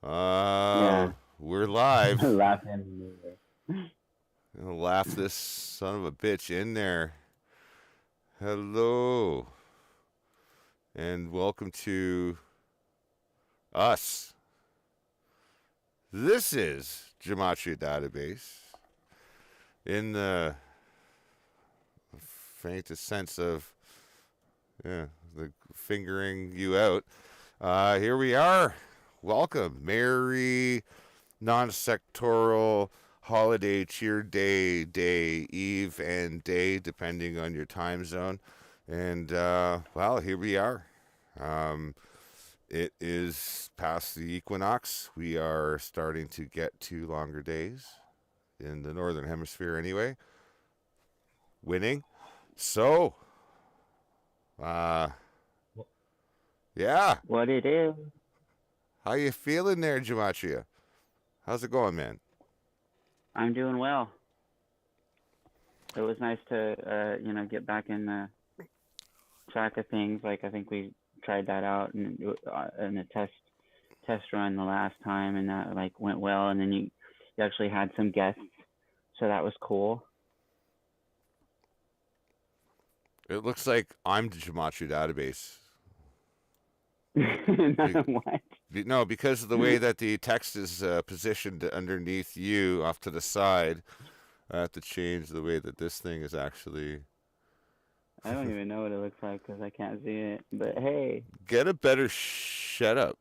Yeah. We're live. Laughing. Gonna laugh this son of a bitch in there. Hello, and welcome to us. This is Gematria Database. In the faintest sense of, the fingering you out. Here we are. Welcome. Merry non-sectorial holiday cheer day, eve, and day, depending on your time zone. And, well, here we are. It is past the equinox. We are starting to get to longer days in the northern hemisphere anyway. Winning. So, uh, yeah. What it is? How you feeling there, Gematria? How's it going, man? I'm doing well. It was nice to, get back in the track of things. Like I think we tried that out in a test run the last time, and that like went well. And then you actually had some guests, so that was cool. It looks like I'm the Gematria Database. What? No, because of the way that the text is positioned underneath you off to the side, I have to change the way that this thing is actually. I don't even know what it looks like because I can't see it. But hey. Get a better shut up.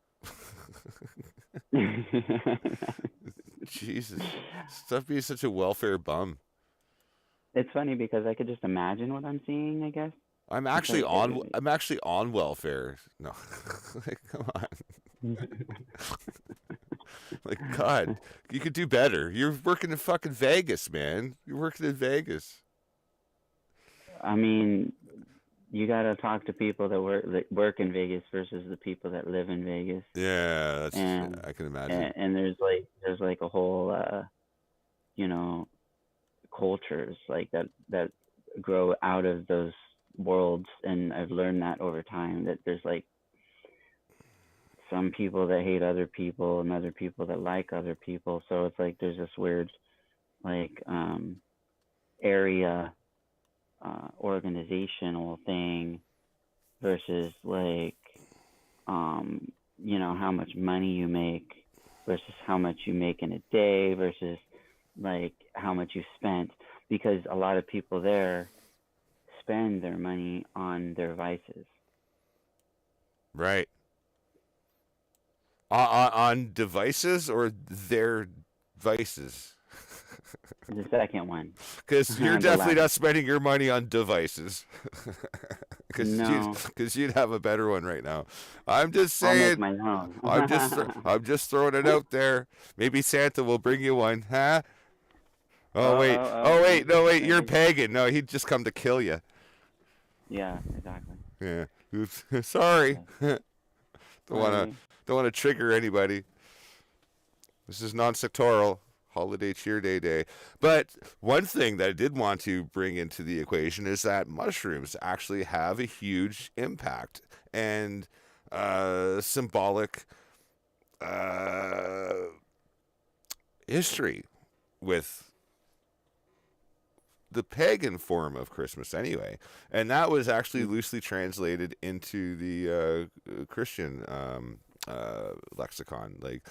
Jesus. Stop being such a welfare bum. It's funny because I could just imagine what I'm seeing, I guess. I'm actually on welfare. No. Like, come on. Like, God, you could do better. You're working in fucking Vegas, man. You're working in Vegas. I mean, you gotta talk to people that work in Vegas versus the people that live in Vegas. Yeah, and I can imagine. and there's like a whole cultures like that grow out of those worlds, and I've learned that over time that there's like some people that hate other people and other people that like other people. So it's like there's this weird like area organizational thing versus like how much money you make versus how much you make in a day versus like how much you spent, because a lot of people there spend their money on their vices. Right. On devices or their vices? The second one. Because you're The definitely latter. not spending your money on devices. No, Because you'd have a better one right now. I'm just I'll make saying. my own. I'm just throwing it out there. Maybe Santa will bring you one, huh? Oh, Oh wait, oh, no wait, you're maybe. pagan. No, he'd just come to kill you. Yeah, exactly. Yeah. Oops. Sorry. Yeah. don't wanna Sorry. don't wanna trigger anybody. This is non-sectorial holiday cheer day. But one thing that I did want to bring into the equation is that mushrooms actually have a huge impact and symbolic uh, history with the pagan form of Christmas anyway. And that was actually loosely translated into the Christian lexicon, like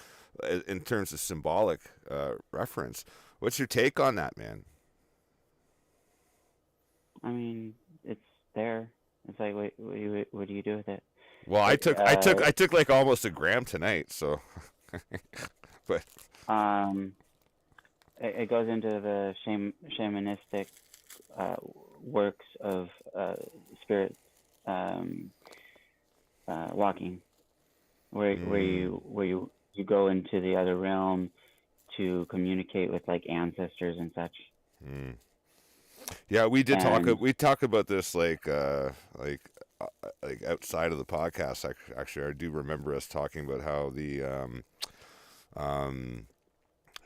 in terms of symbolic reference. What's your take on that, man? I mean, it's there. It's like, what do you do with it? Well, I took like almost a gram tonight, so. But Um, it goes into the shamanistic uh, works of spirit um, walking, where you go into the other realm to communicate with like ancestors and such. mm. Yeah, we did talk. And We talk about this like outside of the podcast. Actually, I do remember us talking about how the um,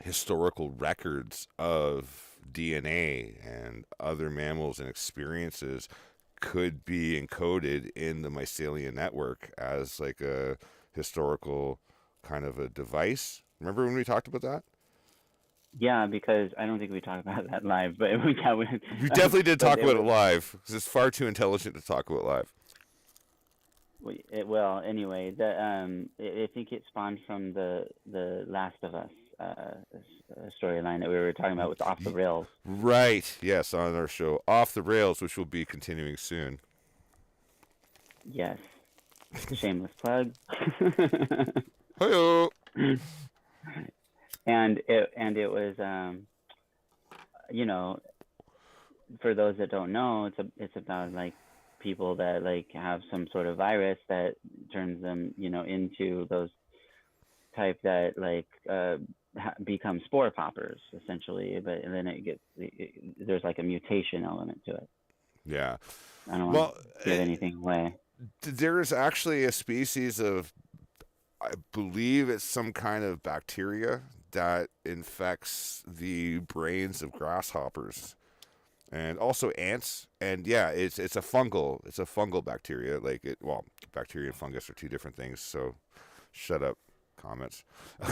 historical records of DNA and other mammals and experiences could be encoded in the mycelial network as like a historical kind of a device. Remember when we talked about that? Yeah, because I don't think we talked about that live, but we We definitely did but talk about it live, because it's far too intelligent to talk about live. Well, anyway, I think it spawned from the Last of Us storyline that we were talking about with Off the Rails. Right. Yes, on our show Off the Rails, which will be continuing soon. Yes. Shameless plug. Hello. And it was you know, for those that don't know, it's about like people that like have some sort of virus that turns them, into those type that like become spore poppers essentially, but then there's like a mutation element to it. Yeah. I don't want to give anything away. There is actually a species of, I believe it's some kind of bacteria that infects the brains of grasshoppers and also ants. And yeah, it's a fungal bacteria. Bacteria and fungus are two different things. So shut up, comments.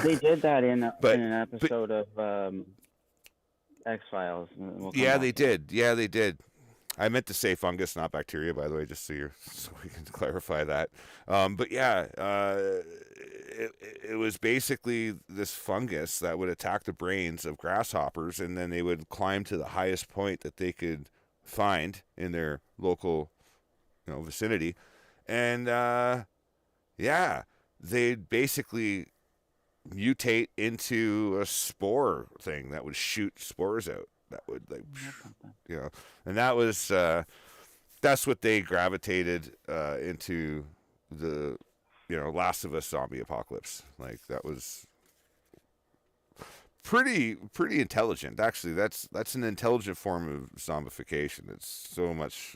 They did that in an episode of X-Files. Yeah, they did. Yeah, they did. I meant to say fungus, not bacteria, by the way, just so we can clarify that. But yeah, it was basically this fungus that would attack the brains of grasshoppers, and then they would climb to the highest point that they could find in their local, vicinity, and yeah, they'd basically mutate into a spore thing that would shoot spores out. That would and that was that's what they gravitated into the Last of Us zombie apocalypse. Like that was pretty intelligent. Actually, that's an intelligent form of zombification. It's so much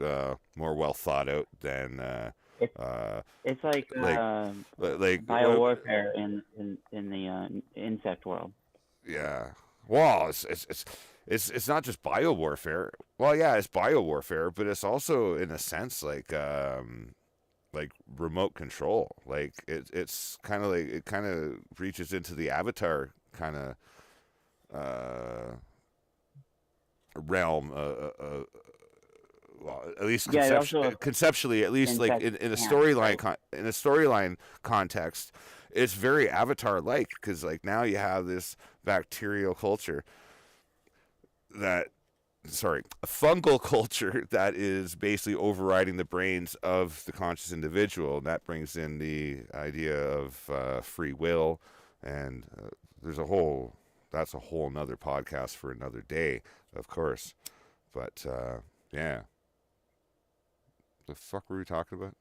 more well thought out than it's like biowarfare in the insect world. Yeah. Well, it's not just biowarfare. Well, yeah, it's biowarfare, but it's also in a sense like remote control. Like it's kind of like it kind of reaches into the Avatar kind of realm. Well, at least conceptually, at least like in a storyline context, it's very Avatar-like because like now you have this bacterial culture a fungal culture that is basically overriding the brains of the conscious individual, and that brings in the idea of free will, and that's a whole nother podcast for another day, of course. But yeah, the fuck were we talking about?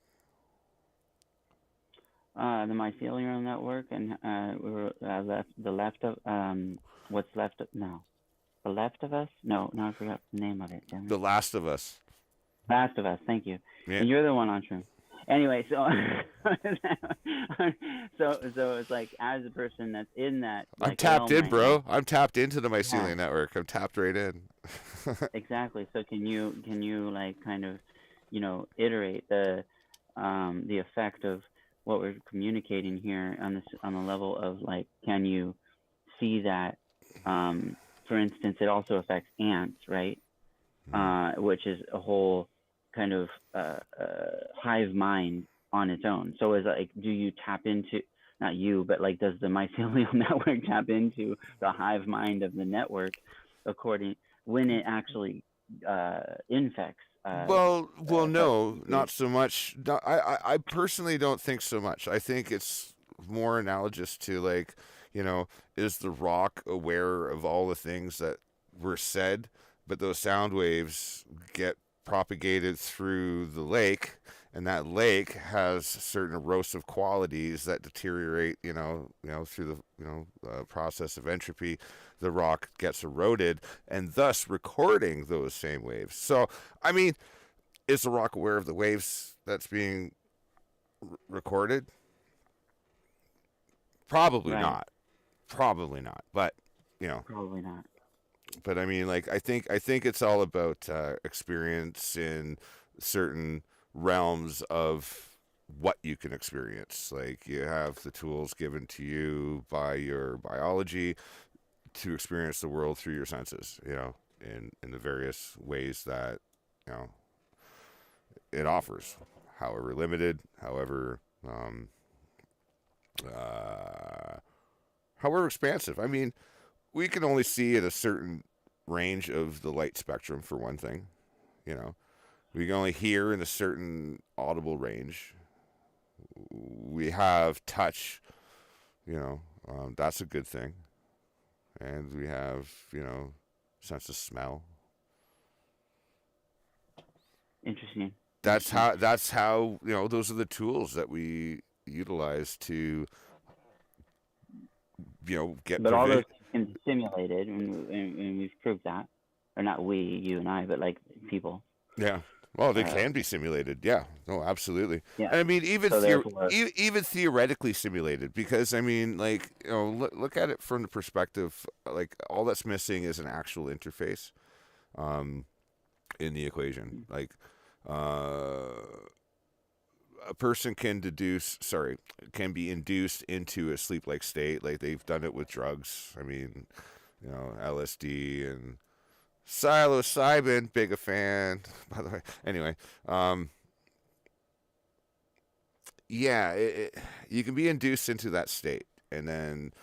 The mycelial network, and we were the left of what's left of no. The Left of Us? No, I forgot the name of it. The Last of Us. Last of Us, thank you. Yeah. And you're the one on Shroom. Anyway, so so it's like as a person that's in that. Like, I'm tapped in, bro. I'm tapped into the mycelial network. I'm tapped right in. Exactly. So can you like kind of, iterate the effect of what we're communicating here on the level of like, can you see that? For instance, it also affects ants, right? Which is a whole kind of hive mind on its own. So is like, do you tap into, not you, but like, does the mycelial network tap into the hive mind of the network when it actually infects? No, not so much. No, I personally don't think so much. I think it's more analogous to like, is the rock aware of all the things that were said, but those sound waves get propagated through the lake, and that lake has certain erosive qualities that deteriorate, through the process of entropy. The rock gets eroded, and thus recording those same waves. So, I mean, is the rock aware of the waves that's being recorded? Probably not. Probably not. But probably not. But I mean, like, I think it's all about experience in certain realms of what you can experience. Like you have the tools given to you by your biology to experience the world through your senses, in the various ways that, you know, it offers, however limited, um, uh, however expansive. I mean, we can only see at a certain range of the light spectrum, for one thing. You know, we can only hear in a certain audible range. We have touch, that's a good thing. And we have, sense of smell. Interesting. That's how, those are the tools that we utilize to, get But all provision. those things can be simulated, and we've proved that. Or not we, you and I, but like people. Yeah. Well, they can be simulated. Yeah. No, absolutely. Yeah. And I mean, even So therefore, even theoretically simulated, because I mean, like, look at it from the perspective, like, all that's missing is an actual interface, in the equation. Like, a person can be induced into a sleep-like state. Like they've done it with drugs. I mean, LSD and psilocybin, big a fan, by the way. Anyway, yeah, you can be induced into that state, and then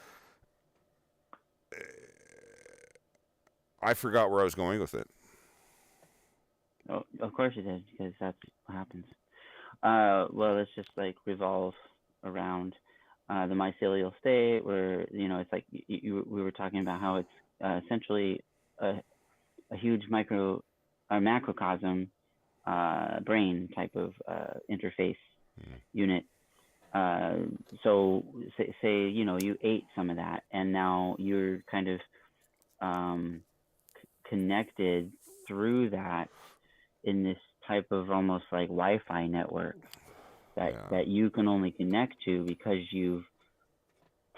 I forgot where I was going with it. oh, of course you did, because that's what happens. Well, it's just like revolve around the mycelial state, where it's like we were talking about how it's essentially a huge macrocosm brain type of interface unit. So say you ate some of that, and now you're kind of connected through that in this type of almost like Wi-Fi network that you can only connect to because you've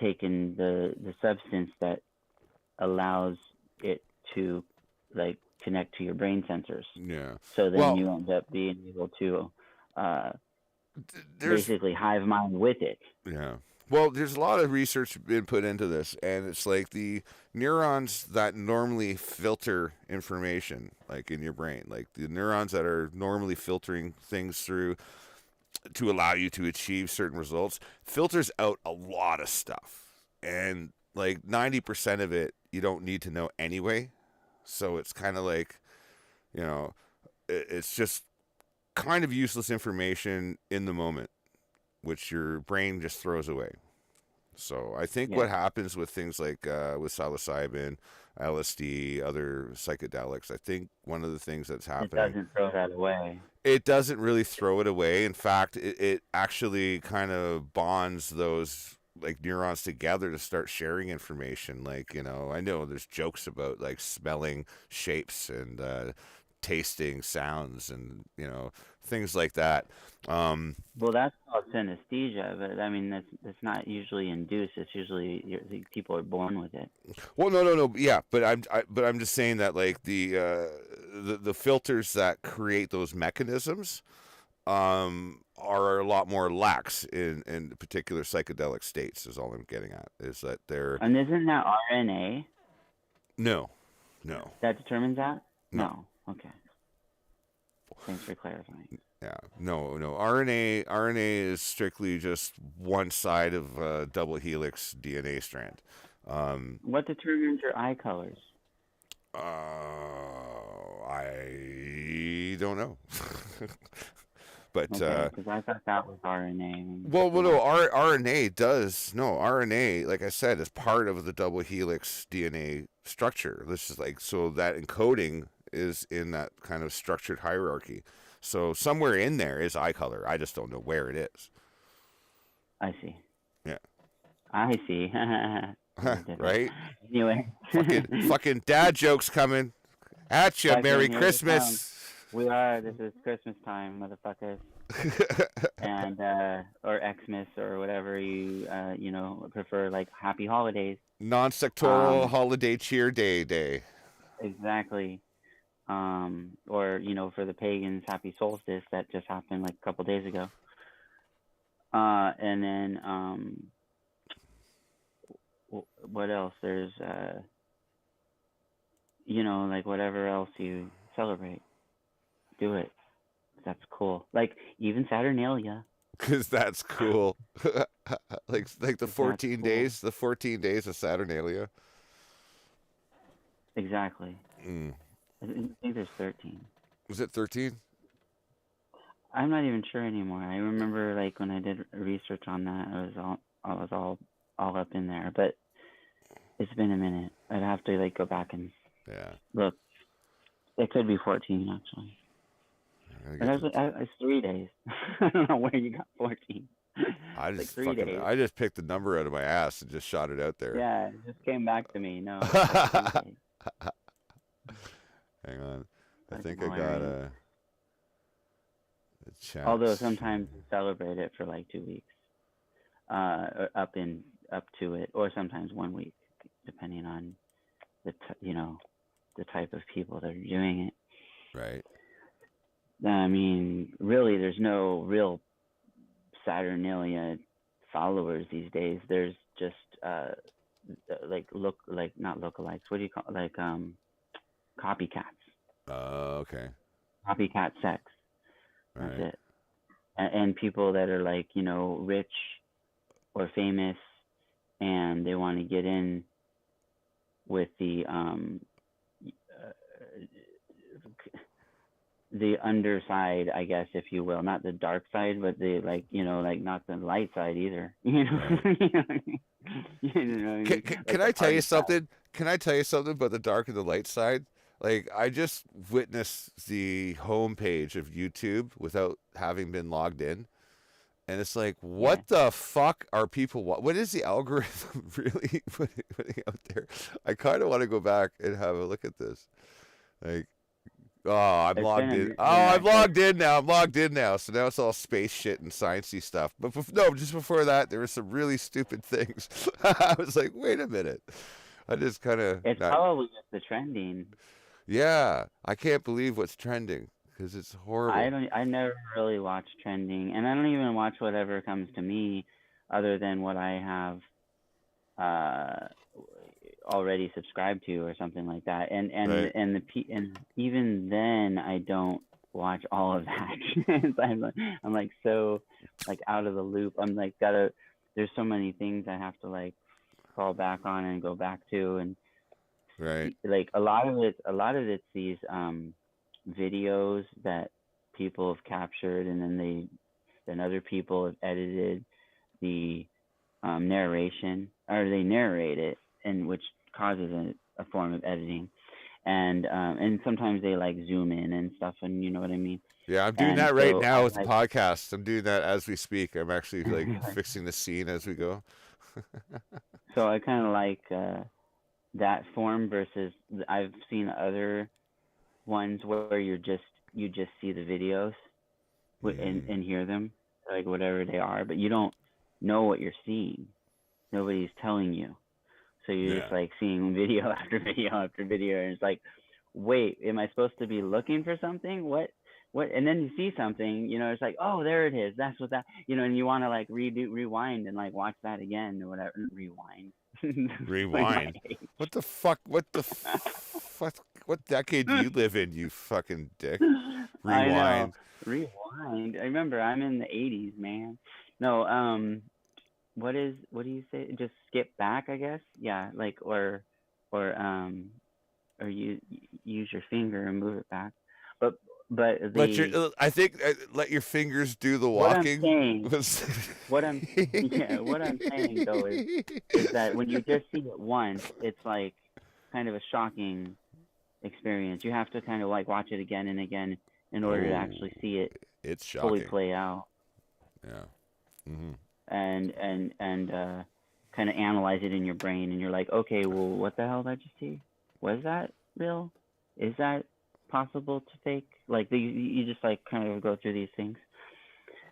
taken the substance that allows it to like connect to your brain sensors. Yeah. So then you end up being able to basically hive mind with it. Yeah. Well, there's a lot of research been put into this, and it's like the neurons that normally filter information, like in your brain, like the neurons that are normally filtering things through to allow you to achieve certain results, filters out a lot of stuff. And like 90% of it, you don't need to know anyway. So it's kind of like, it's just kind of useless information in the moment, which your brain just throws away. So I think what happens with things like with psilocybin, LSD, other psychedelics, I think one of the things that's happening, it doesn't throw that away. It doesn't really throw it away. In fact, it actually kind of bonds those like neurons together to start sharing information. Like, I know there's jokes about like smelling shapes and tasting sounds and things like that. Well, that's called synesthesia, but I mean that's not usually induced. It's usually people are born with it. Well, no, yeah, but I'm just saying that like the filters that create those mechanisms are a lot more lax in particular psychedelic states. Is all I'm getting at. Is that they're And isn't that RNA? No. That determines that? No. Okay. Thanks for clarifying. Yeah, no. RNA is strictly just one side of a double helix DNA strand. What determines your eye colors? I don't know. But because I thought that was RNA. Well, no, RNA does. No, RNA, like I said, is part of the double helix DNA structure. This is like, so that encoding is in that kind of structured hierarchy. So somewhere in there is eye color. I just don't know where it is. I see. Yeah. I see. Right? Anyway. fucking dad jokes coming at you. Merry Christmas. We are. This is Christmas time, motherfuckers. And or Xmas or whatever you prefer, like Happy Holidays. Non-sectorial holiday cheer day. Exactly. Or for the pagans, Happy Solstice that just happened like a couple days ago. And then what else? There's like whatever else you celebrate, do it. That's cool. Like even Saturnalia. Because that's cool. like the 'Cause that's 14 cool. days, the 14 days of Saturnalia. Exactly. Mm. I think there's 13. Was it 13? I'm not even sure anymore. I remember like when I did research on that, I was all up in there. But it's been a minute. I'd have to like go back and Yeah. look. It could be 14 actually. But it's 3 days. I don't know where you got 14. I It's like just 3 days. I just picked the number out of my ass and just shot it out there. Yeah, it just came back to me. No, it's like 3 days. Hang on. I That's think I got a chat. Although sometimes we celebrate it for like 2 weeks, or up to it, or sometimes 1 week, depending on the type of people that are doing it. Right. I mean, really, there's no real Saturnalia followers these days. There's just like not lookalikes. What do you call copycats? Okay. Copycat sex. All That's right. it. And people that are like rich or famous, and they want to get in with the underside, I guess, if you will, not the dark side, but the like not the light side either. Right. Like Can the I tell you party side. something? Can I tell you something about the dark and the light side? Like, I just witnessed the homepage of YouTube without having been logged in. And it's like, Yeah, what the fuck are people? What is the algorithm really putting out there? I kind of want to go back and have a look at this. Like, oh, I'm it's logged been in. Oh, yeah, I'm logged in now. I'm logged in now. So now it's all space shit and sciencey stuff. But no, just before that, there were some really stupid things. I was like, wait a minute. I just kind of it's not. probably just the trending. Yeah, I can't believe what's trending because it's horrible. I never really watch trending, and I don't even watch whatever comes to me, other than what I have uh already subscribed to or something like that. Right. And even then I don't watch all of that. I'm like so like out of the loop. I'm like gotta there's so many things I have to like fall back on and go back to, and Right. like a lot of it's these videos that people have captured, and then other people have edited the narration, or they narrate it, and which causes a form of editing, and sometimes they like zoom in and stuff, and you know what I mean. Yeah, I'm doing And that right so now I with the like podcast. I'm doing that as we speak. I'm actually like fixing the scene as we go. so I kind of like that form versus I've seen other ones where you just see the videos Mm, and hear them, like whatever they are, but you don't know what you're seeing. Nobody's telling you. So you're yeah. just like seeing video after video after video, and it's like, wait, am I supposed to be looking for something? What? And then you see something, it's like, oh, there it is. That's what that, and you want to like rewind and like watch that again or whatever. Rewind. Like my Rewind. age. What the fuck? What decade do you live in, you fucking dick? I know. Rewind. Rewind. I remember I'm in the 80s, man. No, what do you say? Just skip back, I guess. Yeah, like or or you use your finger and move it back. But but the I think let your fingers do the what I'm walking. saying, what I'm yeah, what I'm saying though is that when you just see it once, it's like kind of a shocking experience. You have to kind of like watch it again and again in order to Oh, actually see it it's fully shocking. play out, Yeah. Hmm. and kind of analyze it in your brain, and you're like, okay, well, what the hell did I just see? Was that real? Is that possible to fake? Like you just like kind of go through these things.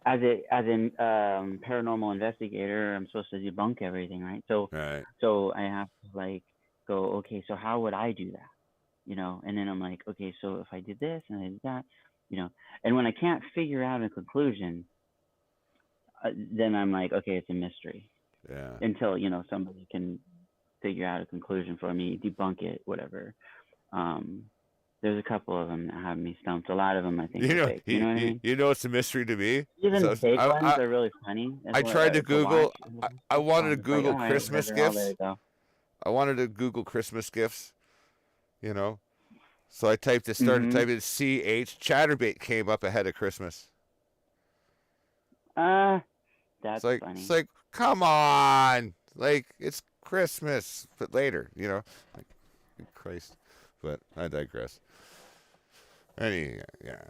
As an paranormal investigator, I'm supposed to debunk everything, right? Right. So I have to like go, okay, so how would I do that? And then I'm like, okay, so if I did this and I did that, you know, and when I can't figure out a conclusion, then I'm like, okay, it's a mystery. Yeah. Until, you know, somebody can figure out a conclusion for me, debunk it, whatever. There's a couple of them that have me stumped. A lot of them I think are fake. You know what I mean? You know, it's a mystery to me. Even fake ones I are really funny. I tried to Google. Watch. I wanted to It's like, Google all right, Christmas whatever, I'll let gifts. it go. I wanted to Google Christmas gifts. You know, so I started typing CH. Chatterbait came up ahead of Christmas. That's funny. It's like, come on, like it's Christmas, but later, you know. Like, Christ, but I digress. Yeah.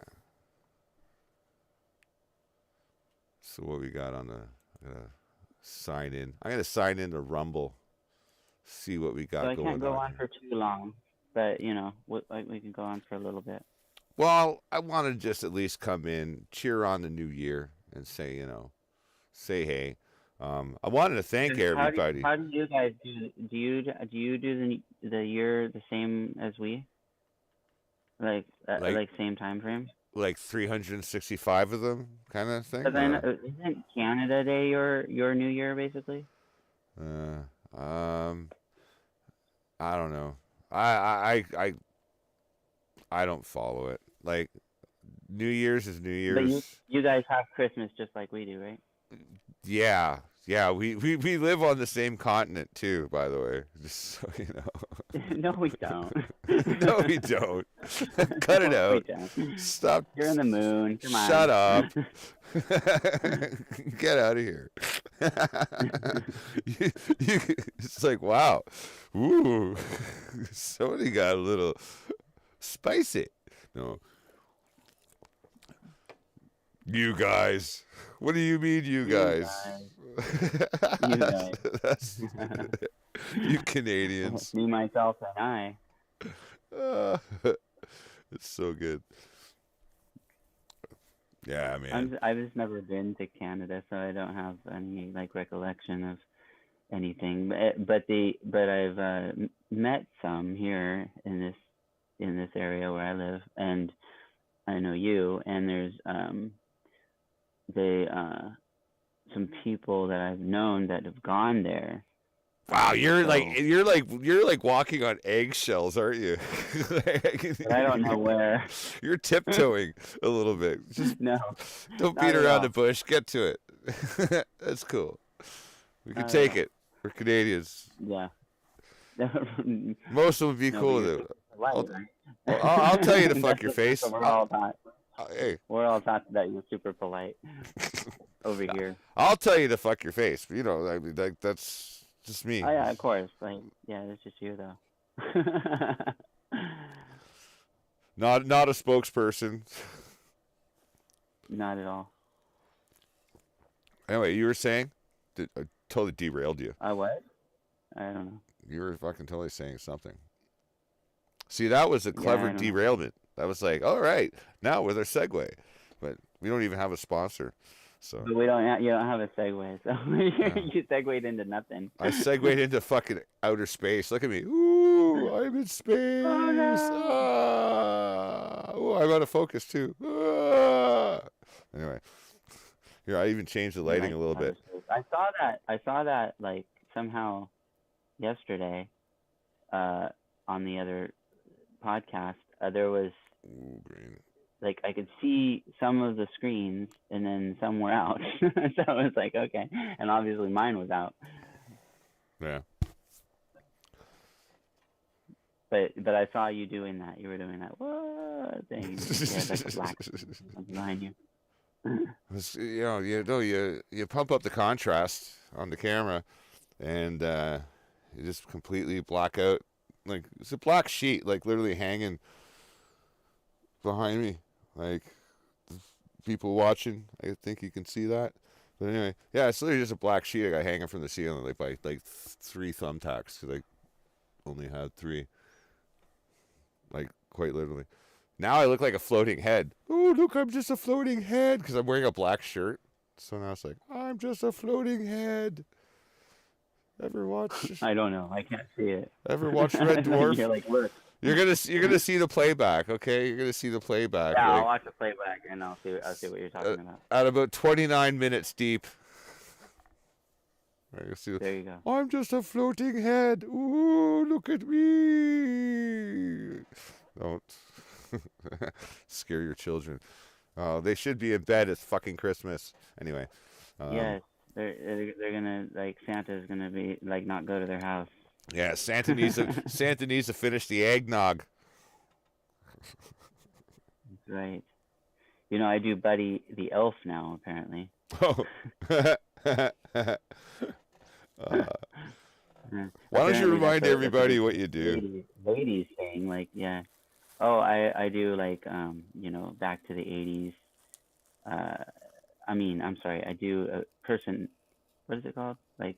So what we got on the? I'm gonna sign in. I'm gonna sign into Rumble. See what we got going on. So I can't go on for too long, but you know, we can go on for a little bit. Well, I want to just at least come in, cheer on the new year, and say, say hey. I wanted to thank everybody. How do you guys do? Do you do the year the same as we? Like same time frame? Like 365 of them, kind of thing. But then isn't Canada Day your New Year basically? I don't know. I don't follow it. Like New Year's is New Year's. But you guys have Christmas just like we do, right? Yeah. We live on the same continent too, by the way. Just so you know. No, we don't. No, we don't. Cut it out. Stop. You're in the moon. Come on. Shut up. Get out of here. It's like, wow. Ooh. Somebody got a little spicy. No. You guys. What do you mean, you guys? You guys. You Canadians. Me, myself, and I. It's so good. Yeah, man. I've just never been to Canada, so I don't have any recollection of anything. But I've met some here in this area where I live, and I know you. And there's some people that I've known that have gone there. Wow, you're like walking on eggshells, aren't you? But I don't know where. You're tiptoeing a little bit. Just no. Don't beat around the bush. Get to it. That's cool. We can take it. We're Canadians. Yeah. Most of them would be cool with it. I'll tell you to fuck your face. We're all taught. Hey. We're all taught that you're super polite over here. I'll tell you to fuck your face. You know, that's just me. Oh yeah, of course. Yeah, it's just you though. Not a spokesperson. Not at all. Anyway, you were saying? I totally derailed you. What? I don't know. You were fucking totally saying something. See, that was a clever derailment. That was like, all right, now with our segue. But we don't even have a sponsor. So. But you don't have a segue, so you segued into nothing. I segued into fucking outer space. Look at me. Ooh, I'm in space. Oh, no. Oh, I'm out of focus too. Anyway, here, I even changed the lighting a little bit. I saw that somehow yesterday on the other podcast. There was green. I could see some of the screens and then some were out. So I was like, okay. And obviously mine was out. Yeah. But I saw you doing that. You were doing that whoa thing. Yeah, that's black behind you. You pump up the contrast on the camera and you just completely black out. Like it's a black sheet, literally hanging behind me. People watching, I think you can see that. But anyway, yeah, it's literally just a black sheet I got hanging from the ceiling, by 3 thumbtacks, because I only had 3. Quite literally. Now I look like a floating head. Oh, look, I'm just a floating head, because I'm wearing a black shirt. So now it's I'm just a floating head. Ever watch? I don't know. I can't see it. Ever watch Red Dwarf? You're look. You're gonna see the playback, okay? You're gonna see the playback. Yeah, I'll watch the playback and I'll see what you're talking about. At about 29 minutes deep, Right, you'll see, There you go. I'm just a floating head. Ooh, look at me. Don't scare your children. They should be in bed. It's fucking Christmas. Anyway. Yes, they're gonna like Santa's gonna be like not go to their house. Yeah, Santa needs to finish the eggnog. That's right. You know, I do Buddy the Elf now, apparently. Oh. Why don't you remind everybody what you do? Ladies thing, like, yeah. Oh, I do like you know, back to the 80s. I'm sorry, I do a person. What is it called? Like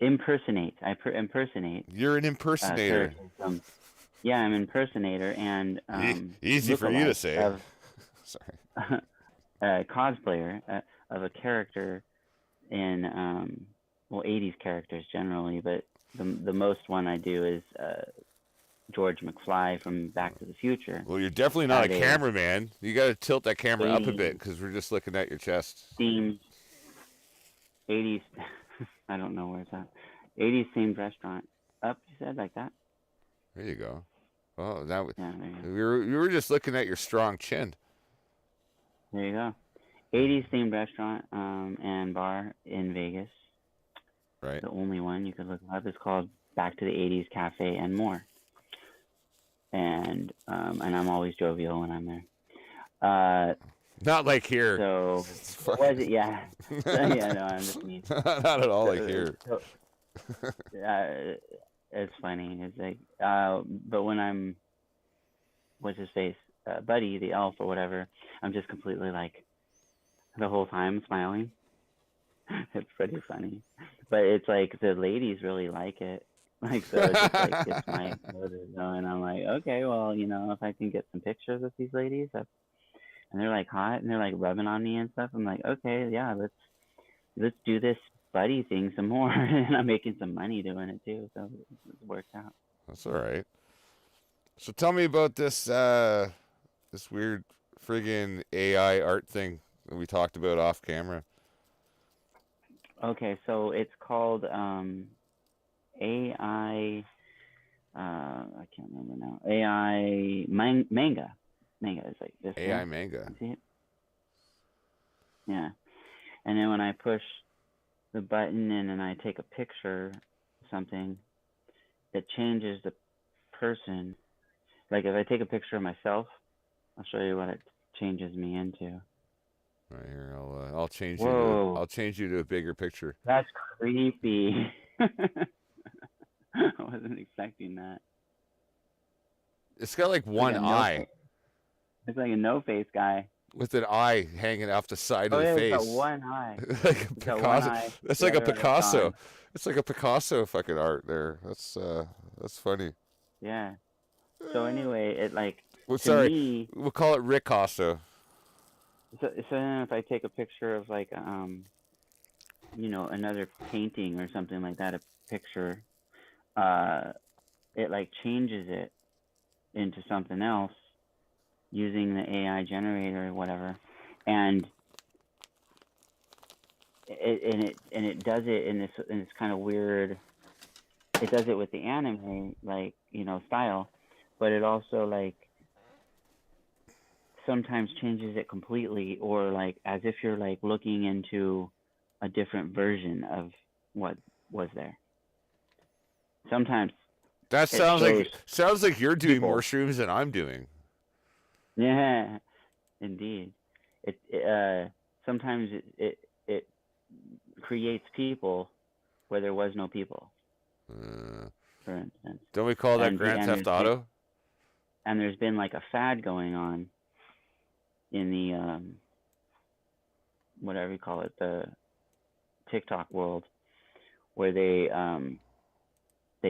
impersonate. Impersonate. You're an impersonator. Yeah, I'm an impersonator and easy for you to say. Sorry. Cosplayer of a character in 80s characters generally, but the most one I do is George McFly from Back to the Future. Well, you're definitely not a cameraman. You got to tilt that camera up a bit because we're just looking at your chest. Themed 80s. I don't know where it's at. 80s themed restaurant. Up, you said, like that. There you go. Oh, that yeah, we were just looking at your strong chin. There you go. 80s themed restaurant and bar in Vegas. Right. The only one you could look up is called Back to the 80s Cafe and More. And I'm always jovial when I'm there. Not like here. So was it? Yeah. Yeah. No, I'm just mean. Not at all like here. It's funny. It's like, but when I'm, what's his face, Buddy the Elf or whatever, I'm just completely like the whole time smiling. It's pretty funny, but it's like the ladies really like it. Like, so it just like gets my motor going. I'm like, okay, well, you know, if I can get some pictures with these ladies, and they're like hot and they're like rubbing on me and stuff, I'm like, okay, yeah, let's do this buddy thing some more. And I'm making some money doing it too, so it worked out. That's all right. So tell me about this this weird friggin' AI art thing that we talked about off camera. Okay, so it's called AI. I can't remember now. AI manga. Manga is like this. AI manga. You see it? Yeah. And then when I push the button in and I take a picture of something, it changes the person. Like if I take a picture of myself, I'll show you what it changes me into. Right here, I'll change Whoa. I'll change you to a bigger picture. That's creepy. I wasn't expecting that. It's got like one eye. It's like a no-face guy. With an eye hanging off the side of the face. It's got one eye. Like a Picasso. That's like a Picasso. It's like a Picasso fucking art there. That's funny. Yeah. So anyway, it like. Well, sorry. Me, we'll call it Ricasso. So then if I take a picture of like you know, another painting or something like that, a picture, it like changes it into something else using the AI generator or whatever, and it does it in this kind of weird. It does it with the anime, like, you know, style, but it also like sometimes changes it completely, or like as if you're like looking into a different version of what was there. Sometimes that sounds like you're doing more shrooms than I'm doing. Yeah, indeed. It sometimes it creates people where there was no people. For instance. Don't we call that Grand Theft Auto? And there's been like a fad going on in the whatever you call it, the TikTok world, where they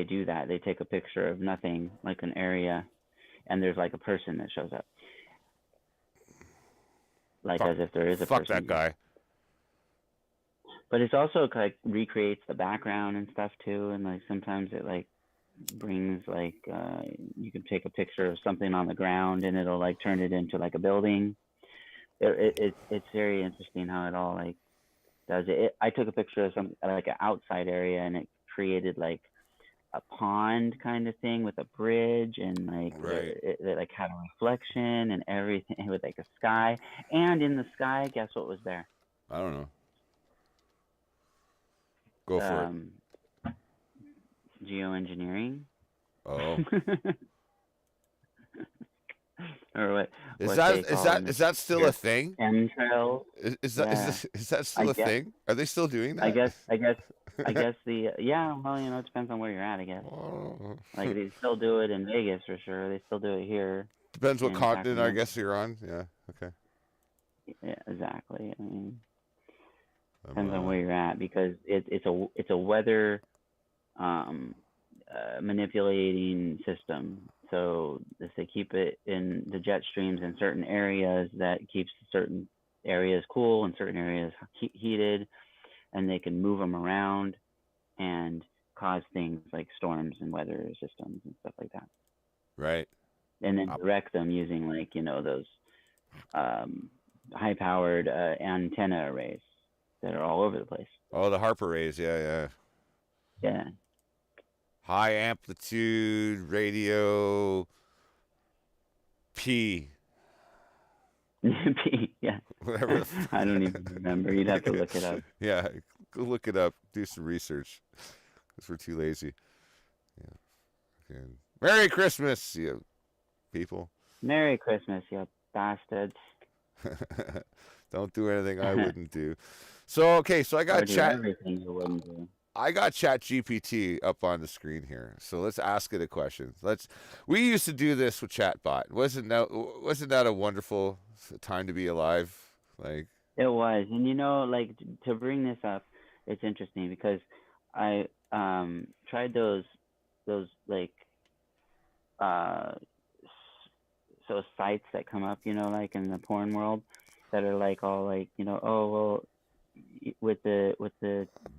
do that. They take a picture of nothing, like an area, and there's like a person that shows up, like as if there is a person. Fuck that guy. But it's also like recreates the background and stuff too, and like sometimes it like brings like you can take a picture of something on the ground and it'll like turn it into like a building. It's very interesting how it all like does it. I took a picture of some like an outside area, and it created like a pond kind of thing with a bridge, and like Right. it like had a reflection and everything with like a sky. And in the sky, guess what was there? I don't know. Go for it. Um, Geoengineering. Oh. Or what Is what they that is call that in is that still here, a thing? chemtrails. Is that Yeah, is that I still a guess thing? Are they still doing I that? guess I guess I guess the yeah. Well, it depends on where you're at. I guess Oh. like they still do it in Vegas for sure. They still do it here Depends what in continent I Sacramento. guess you're on. Yeah. Okay. Yeah, exactly. I mean, I'm depends on where you're at because it's a weather um, manipulating system. So if they keep it in the jet streams in certain areas, that keeps certain areas cool and certain areas heated, and they can move them around and cause things like storms and weather systems and stuff like that, right. and then Up. direct them using like those um, high-powered antenna arrays that are all over the place. Oh, the Harper rays. Yeah, yeah. Yeah. High amplitude radio P. Yeah. Whatever. I don't even remember. You'd have to look it up. Yeah, go look it up. Do some research. Because we're too lazy. Yeah. Okay. Merry Christmas, you people. Merry Christmas, you bastards. Don't do anything I wouldn't do. So okay, so Or do everything you wouldn't do. I got Chat GPT up on the screen here. So let's ask it a question. We used to do this with Chatbot. Wasn't that a wonderful time to be alive? Like It was. And like to bring this up, it's interesting because I tried those like uh so sites that come up, like in the porn world that are like all like, oh well, with the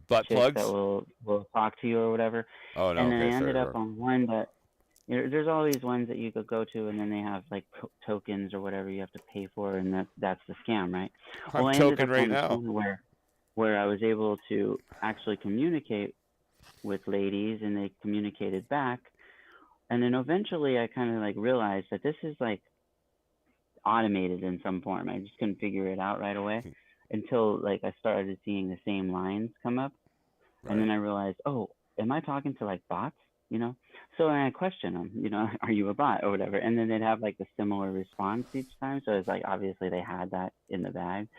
butt chicks that plugs? will talk to you or whatever. Oh no, And then I okay, ended sorry, up bro. on one that there's all these ones that you could go to, and then they have like tokens or whatever you have to pay for, and that's the scam, right? I'm Well, I ended token up right on this now. one where I was able to actually communicate with ladies, and they communicated back. And then eventually I kind of like realized that this is like automated in some form. I just couldn't figure it out right away until like I started seeing the same lines come up, and then Right. I realized, oh, am I talking to like bots? So then I question them, are you a bot or whatever? And then they'd have like a similar response each time. So it's like obviously they had that in the bag.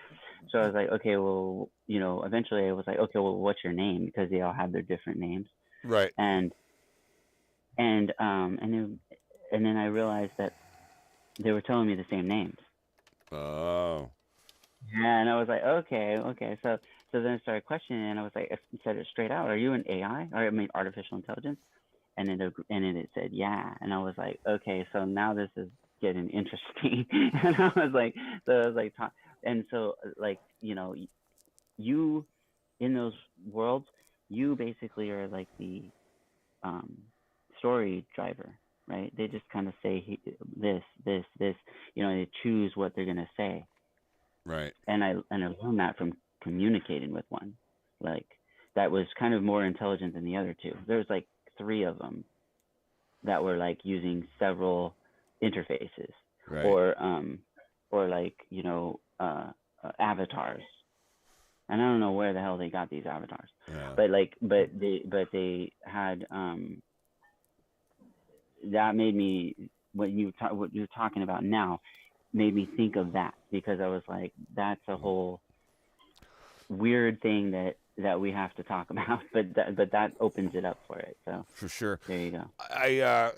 So I was like, okay, well, eventually I was like, okay, well, what's your name? Because they all have their different names. Right. And and then I realized that they were telling me the same names. Oh. Yeah, and I was like, okay. So then I started questioning, and I was like, I said it straight out. Are you an AI? Or I mean, artificial intelligence? And it said, yeah. And I was like, okay, so now this is getting interesting. And and so like, you in those worlds, you basically are like the story driver, right? They just kind of say this, they choose what they're gonna say. Right. And I learned that from communicating with one, like that was kind of more intelligent than the other two. There's like 3 of them that were like using several interfaces, Right. or like avatars. And I don't know where the hell they got these avatars, Yeah. but they had that made me what you're talking about now made me think of that, because I was like, that's a whole weird thing that we have to talk about, but that opens it up for it. So For sure. there you go.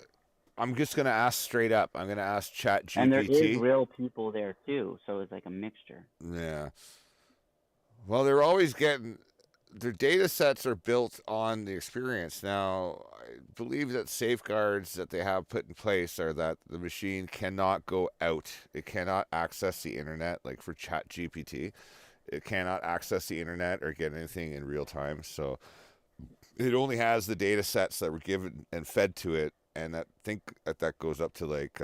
I'm just gonna ask straight up. I'm gonna ask Chat And there is GPT. real people there too, so it's like a mixture. Yeah. Well, they're always getting their data sets are built on the experience. Now, I believe that safeguards that they have put in place are that the machine cannot go out. It cannot access the internet, like for Chat GPT. It cannot access the internet or get anything in real time. So it only has the data sets that were given and fed to it, and I think that goes up to like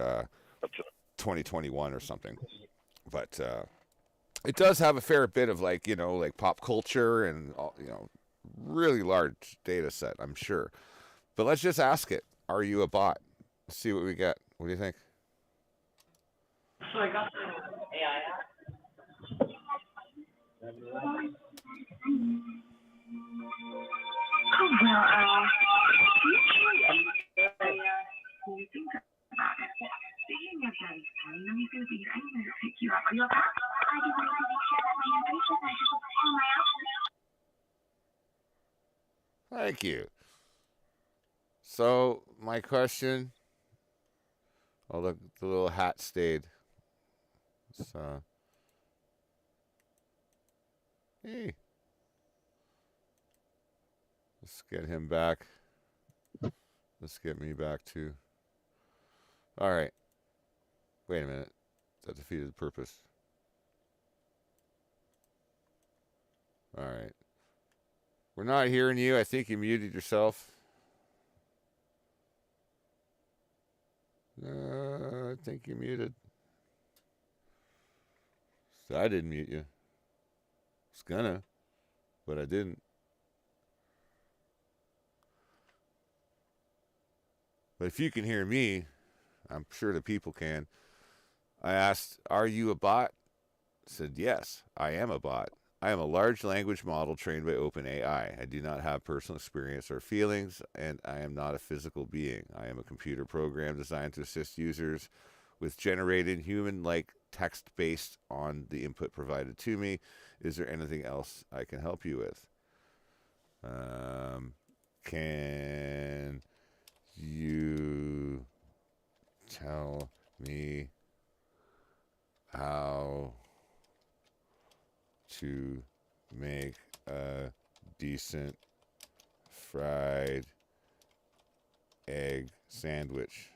2021 or something. But it does have a fair bit of like, like pop culture and really large data set, I'm sure. But let's just ask it. Are you a bot? Let's see what we get. What do you think? So I got the AI app. Oh, well, usually when you think about it, speaking of Daddy's time, let me go to your anywhere to pick you up. Are you up? I do want to make sure that my information matches with all my options. Thank you. So, my question. Oh, look, the little hat stayed. So, hey. Let's get him back. Let's get me back too. All right. Wait a minute. That defeated the purpose. All right. We're not hearing you. I think you muted yourself. I think you muted. So I didn't mute you. I was gonna, but I didn't. But if you can hear me, I'm sure the people can. I asked, "Are you a bot?" I said, "Yes, I am a bot. I am a large language model trained by OpenAI. I do not have personal experience or feelings, and I am not a physical being. I am a computer program designed to assist users with generated human-like text based on the input provided to me. Is there anything else I can help you with? Can you tell me how to make a decent fried egg sandwich?"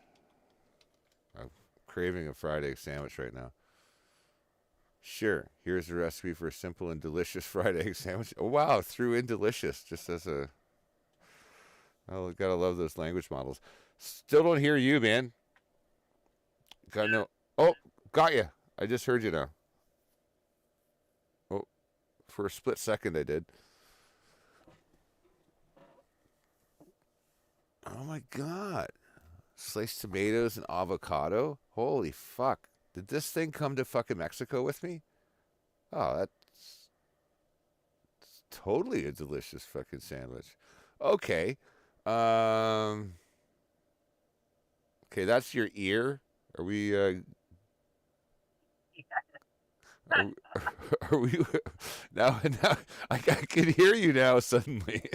I'm craving a fried egg sandwich right now. "Sure, here's a recipe for a simple and delicious fried egg sandwich." Oh, wow, threw in delicious just as a... Oh, gotta love those language models. Still don't hear you, man. Gotta know. Oh, got you. I just heard you now. Oh, for a split second I did. Oh my God. Sliced tomatoes and avocado? Holy fuck. Did this thing come to fucking Mexico with me? Oh, that's totally a delicious fucking sandwich. Okay. Um Okay, that's your ear. Are we are, are we now I can hear you now suddenly.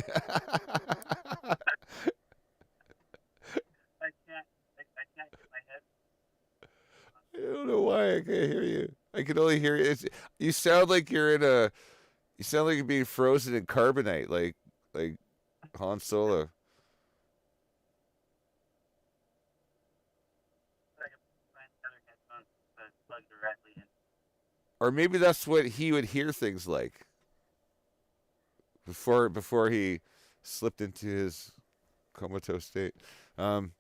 I don't know why I can't hear you. I can only hear you. You sound like you're in a. You sound like you're being frozen in carbonite, like Han Solo. Or maybe that's what he would hear things like before he slipped into his comatose state. Um,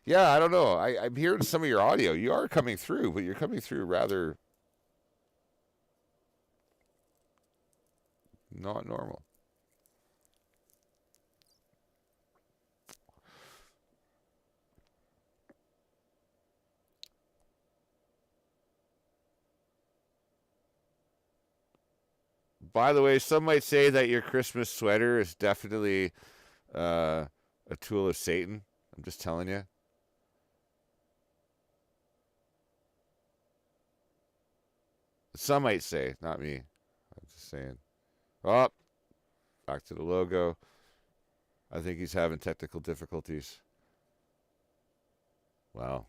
yeah, I don't know. I'm hearing some of your audio. You are coming through, but you're coming through rather not normal. By the way, some might say that your Christmas sweater is definitely a tool of Satan. I'm just telling you. Some might say, not me. I'm just saying. Oh, back to the logo. I think he's having technical difficulties. Well,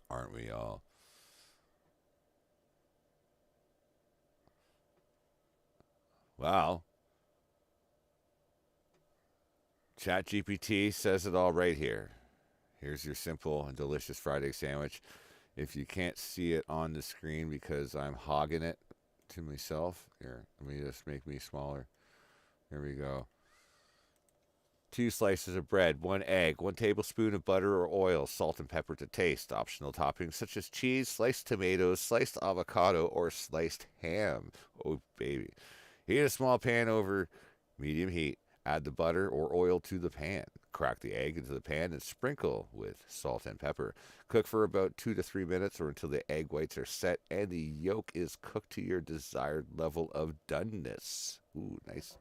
aren't we all? Wow. ChatGPT says it all right here. Here's your simple and delicious fried egg sandwich. If you can't see it on the screen because I'm hogging it to myself, here, let me just make me smaller. Here we go. 2 slices of bread, 1 egg, 1 tablespoon of butter or oil, salt and pepper to taste. Optional toppings such as cheese, sliced tomatoes, sliced avocado, or sliced ham. Oh, baby. Heat a small pan over medium heat. Add the butter or oil to the pan. Crack the egg into the pan and sprinkle with salt and pepper. Cook for about 2 to 3 minutes or until the egg whites are set and the yolk is cooked to your desired level of doneness. Ooh, nice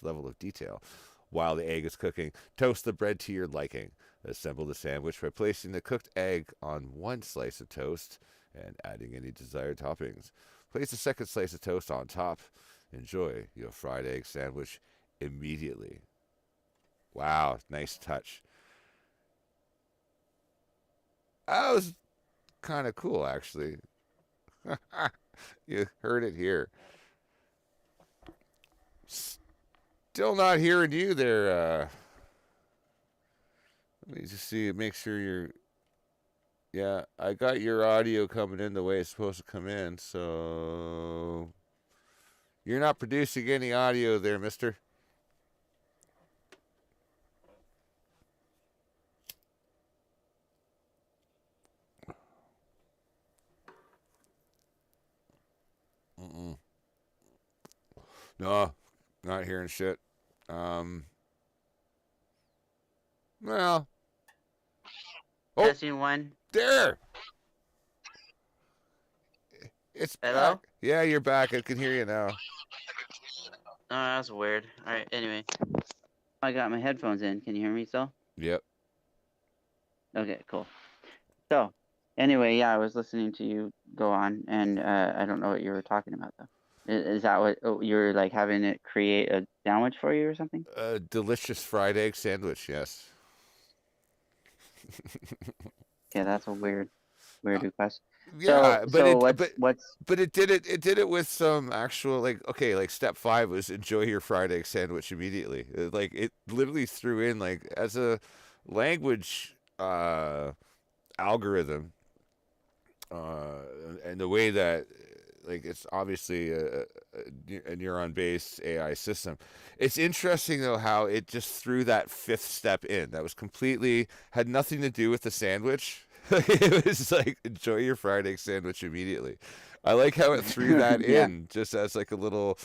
level of detail. While the egg is cooking, toast the bread to your liking. Assemble the sandwich by placing the cooked egg on 1 slice of toast and adding any desired toppings. Place a second slice of toast on top. Enjoy your fried egg sandwich immediately. Wow, nice touch. That was kind of cool, actually. You heard it here. Still not hearing you there. Let me just see, make sure you're... Yeah, I got your audio coming in the way it's supposed to come in, so... You're not producing any audio there, mister. No, not hearing shit. Well. Oh, Testing 1. there. It's Hello? back. Yeah, you're back. I can hear you now. Oh, that's weird. All right. Anyway, I got my headphones in. Can you hear me still? Yep. Okay. Cool. So, anyway, yeah, I was listening to you go on, and I don't know what you were talking about though. Is that what you're like having it create a sandwich for you or something? A delicious fried egg sandwich. Yes. Yeah, that's a weird request. Yeah, So but it did it with some actual, like, okay, like step 5 was enjoy your fried egg sandwich immediately. Like it literally threw in, like, as a language algorithm, and the way that, like, it's obviously a neuron based AI system. It's interesting though how it just threw that 5th step in that was completely had nothing to do with the sandwich. It was like, enjoy your fried egg sandwich immediately. I like how it threw that yeah. in just as like a little,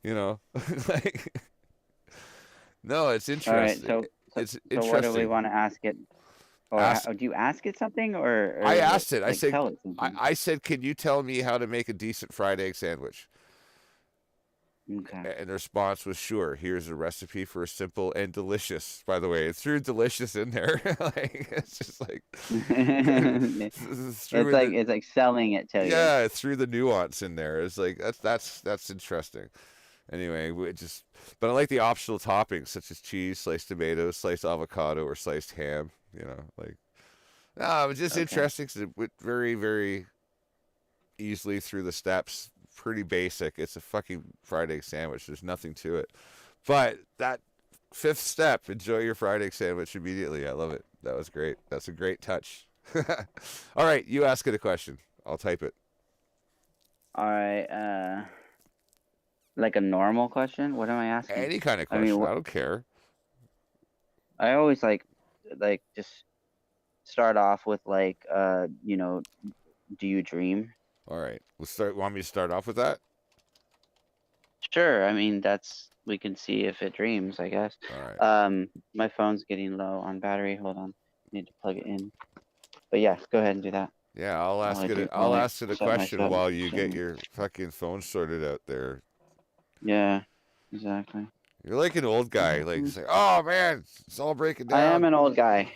like, no, it's interesting. All right. It's So interesting. what do we want to ask it? Or do you ask it something, or I asked it. I like said, tell it something? I said, can you tell me how to make a decent fried egg sandwich? Okay. And the response was, sure. Here's a recipe for a simple and delicious. By the way, it threw delicious in there. Like, it's just like it's like selling it to you. Yeah, it threw the nuance in there. It's like that's interesting. Anyway, but I like the optional toppings such as cheese, sliced tomatoes, sliced avocado, or sliced ham. Like, no, it was just interesting because it went very, very easily through the steps. Pretty basic. It's a fucking fried egg sandwich. There's nothing to it. But that 5th step, enjoy your fried egg sandwich immediately. I love it. That was great. That's a great touch. All right, you ask it a question. I'll type it. All right. Like a normal question? What am I asking? Any kind of question. I don't care. I always like just start off with like do you dream? All right. Want me to start off with that? Sure. I mean, we can see if it dreams, I guess. All right. My phone's getting low on battery. Hold on. Need to plug it in. But yeah, go ahead and do that. Yeah, I'll ask it a question while you get your fucking phone sorted out there. Yeah, exactly. You're like an old guy. Like, it's like, oh man, it's all breaking down. I am an old guy.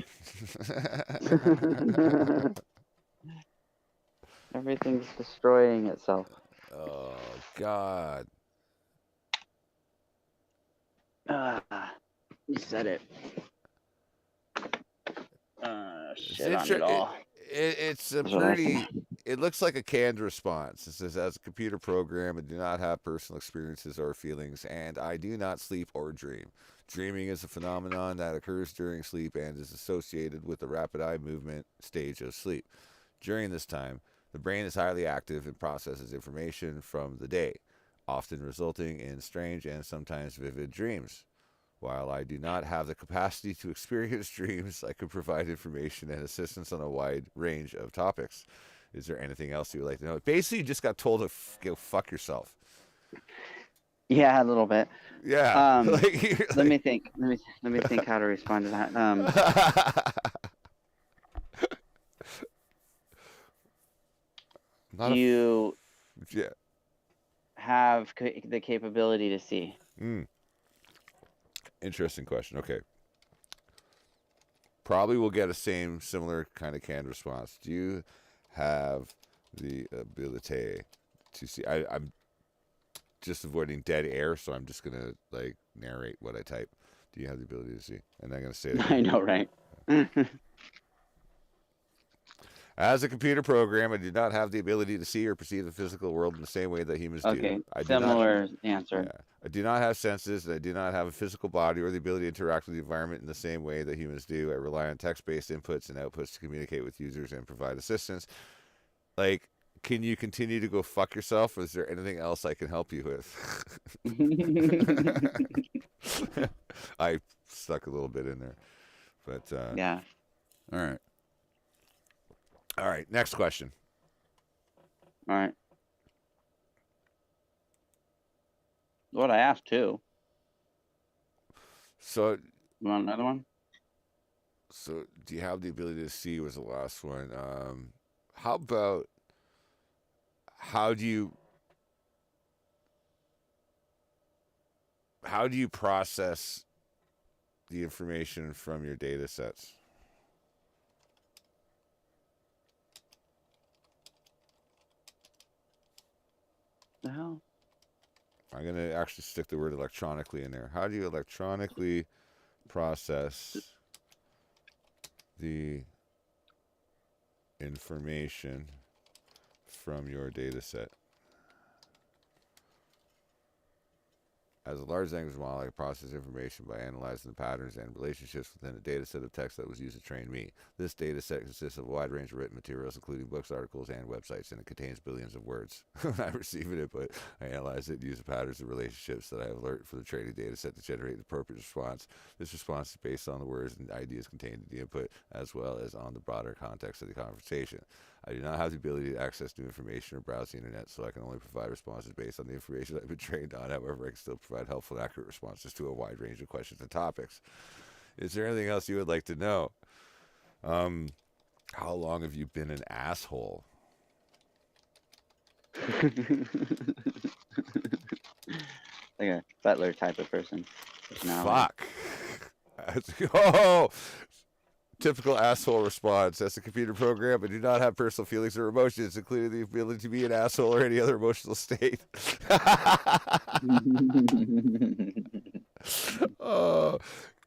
Everything's destroying itself. Oh God. You said it. Shit on it all. It's a pretty. It looks like a canned response. It says, as a computer program, I do not have personal experiences or feelings, and I do not sleep or dream. Dreaming is a phenomenon that occurs during sleep and is associated with the rapid eye movement stage of sleep. During this time, the brain is highly active and processes information from the day, often resulting in strange and sometimes vivid dreams. While I do not have the capacity to experience dreams, I can provide information and assistance on a wide range of topics. Is there anything else you would like to know? Basically, you just got told to go fuck yourself. Yeah, a little bit. Yeah. Let me think. Let me think how to respond to that. Do you have the capability to see? Interesting question. Okay. Probably will get a similar kind of canned response. Do you have the ability to see? I'm just avoiding dead air, so I'm just gonna like narrate what I type. Do you have the ability to see? And I'm gonna say it. I know, right? As a computer program, I do not have the ability to see or perceive the physical world in the same way that humans do. Okay, similar answer. Yeah, I do not have senses, and I do not have a physical body or the ability to interact with the environment in the same way that humans do. I rely on text-based inputs and outputs to communicate with users and provide assistance. Like, can you continue to go fuck yourself, or is there anything else I can help you with? I stuck a little bit in there, but yeah. All right. All right, next question. All right. What I asked too. So, you want another one? So, do you have the ability to see? Was the last one. How about how do you process the information from your data sets? The hell? I'm going to actually stick the word electronically in there. How do you electronically process the information from your data set? As a large language model, I can process information by analyzing the patterns and relationships within a data set of text that was used to train me. This data set consists of a wide range of written materials, including books, articles, and websites, and it contains billions of words. When I receive an input, I analyze it and use the patterns and relationships that I have learned for the training data set to generate the appropriate response. This response is based on the words and ideas contained in the input, as well as on the broader context of the conversation. I do not have the ability to access new information or browse the internet, so I can only provide responses based on the information I've been trained on. However, I can still provide helpful and accurate responses to a wide range of questions and topics. Is there anything else you would like to know? How long have you been an asshole? Like a butler type of person. Fuck. Oh! Typical asshole response. As a computer program, I do not have personal feelings or emotions, including the ability to be an asshole or any other emotional state. Oh,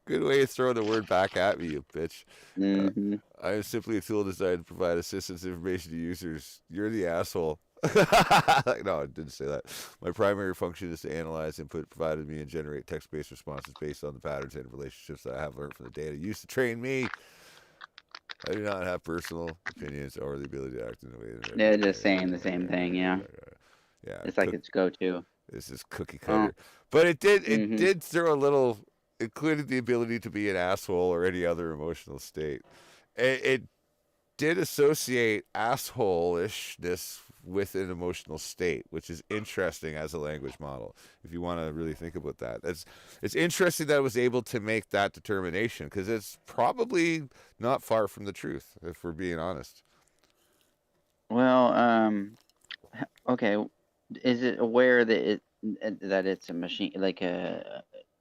good way of throwing the word back at me, you bitch. Mm-hmm. I am simply a tool designed to provide assistance and information to users. You're the asshole. No, I didn't say that. My primary function is to analyze input provided me and generate text-based responses based on the patterns and relationships that I have learned from the data used to train me. I do not have personal opinions or the ability to act in a way that they're just saying the same thing, yeah. Yeah. It's like its go-to. This is cookie cutter. But it did throw a little, including the ability to be an asshole or any other emotional state. It did associate assholishness with an emotional state, which is interesting as a language model, if you want to really think about that. It's interesting that it was able to make that determination, because it's probably not far from the truth, if we're being honest. Well, okay. Is it aware that it's a machine, like an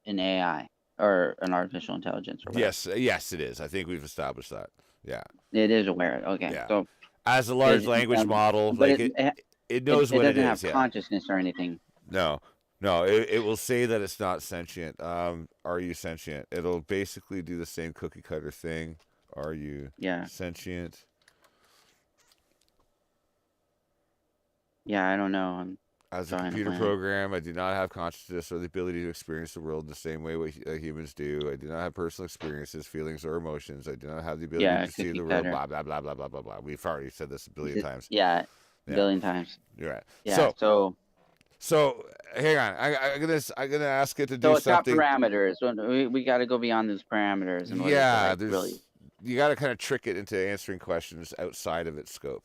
AI or an artificial intelligence? Or yes, it is. I think we've established that. Yeah. It is aware. Okay. Yeah. So as a large language model, like it knows what it is. It doesn't have consciousness or anything. No. It will say that it's not sentient. Are you sentient? It'll basically do the same cookie cutter thing. Are you sentient? Yeah, I don't know. As a computer program, I do not have consciousness or the ability to experience the world in the same way humans do. I do not have personal experiences, feelings, or emotions. I do not have the ability to see the world, blah, blah, blah, blah, blah, blah, blah. We've already said this a billion times. Yeah, a billion times. You're right. Yeah, so So hang on, I'm gonna ask it to do So it's got something. parameters. We got to go beyond those parameters in order to Yeah, like really you got to kind of trick it into answering questions outside of its scope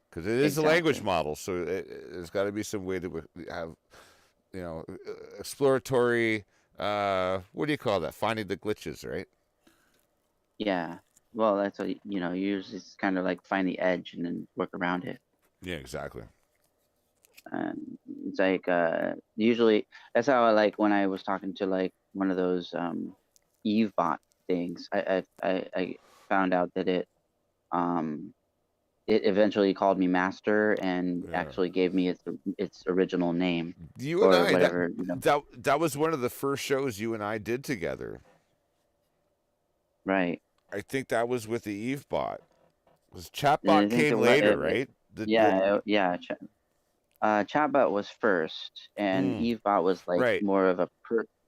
because it is a language exactly. model. So there's got to be some way to have exploratory. What do you call that? Finding the glitches, right? Yeah. Well, that's what you usually it's kind of like find the edge and then work around it. Yeah, exactly. It's like usually that's how I like when I was talking to like one of those Eve bot things. I found out that um it eventually called me master and Yeah. actually gave me its original name You and or I whatever, that was one of the first shows you and I did together. right. I think that was with the Eve bot. Because And I Chatbot think came later, right? yeah. Chatbot was first, and Evebot was like Right. more of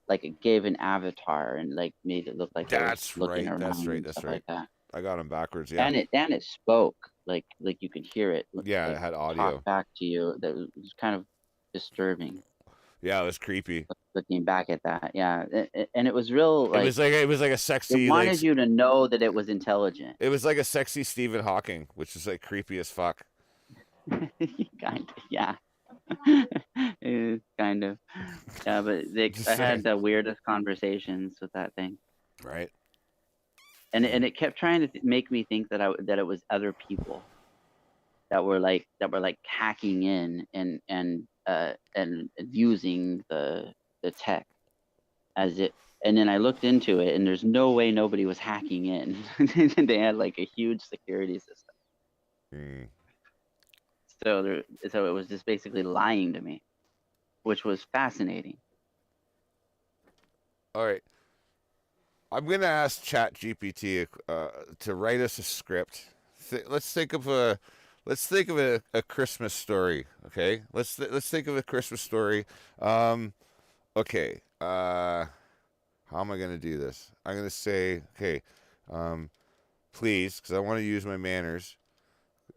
like it gave an avatar and like made it look like it was That's looking right. That's around right. and That's stuff right. like that. I got him backwards. Yeah. And it spoke like you could hear it Yeah, it like had talk audio. back to you. That was kind of disturbing Yeah, it was creepy. looking back at that. Yeah, and it was real It like was like a it sexy wanted you to know that it was intelligent. it was like a sexy Stephen Hawking, which is like creepy as fuck. Kind of, yeah. It is kind of. Yeah, but Just I saying. had the weirdest conversations with that thing, Right. and it kept trying to make me think that it was other people that were like hacking in and using the tech as it. And then I looked into it, and there's no way nobody was hacking in. They had like a huge security system, Mm. so it was just basically lying to me, which was fascinating. All right. I'm gonna ask ChatGPT to write us a script. Let's think of a Christmas story. Okay. Let's think of a Christmas story. Okay. How am I gonna do this? I'm gonna say, okay, please, because I want to use my manners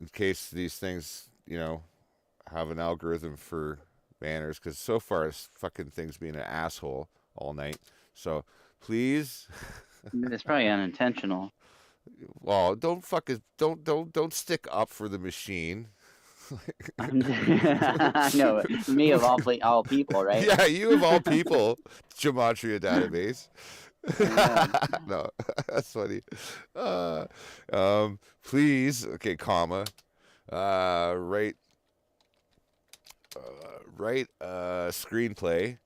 in case these things, have an algorithm for manners. Because so far, this fucking thing's being an asshole all night. So please, It's probably unintentional. well, don't stick up for the machine. I know me of all people, right? Yeah, you of all people, gematria database. Yeah. No, that's funny. Uh, please, okay, comma. Write a screenplay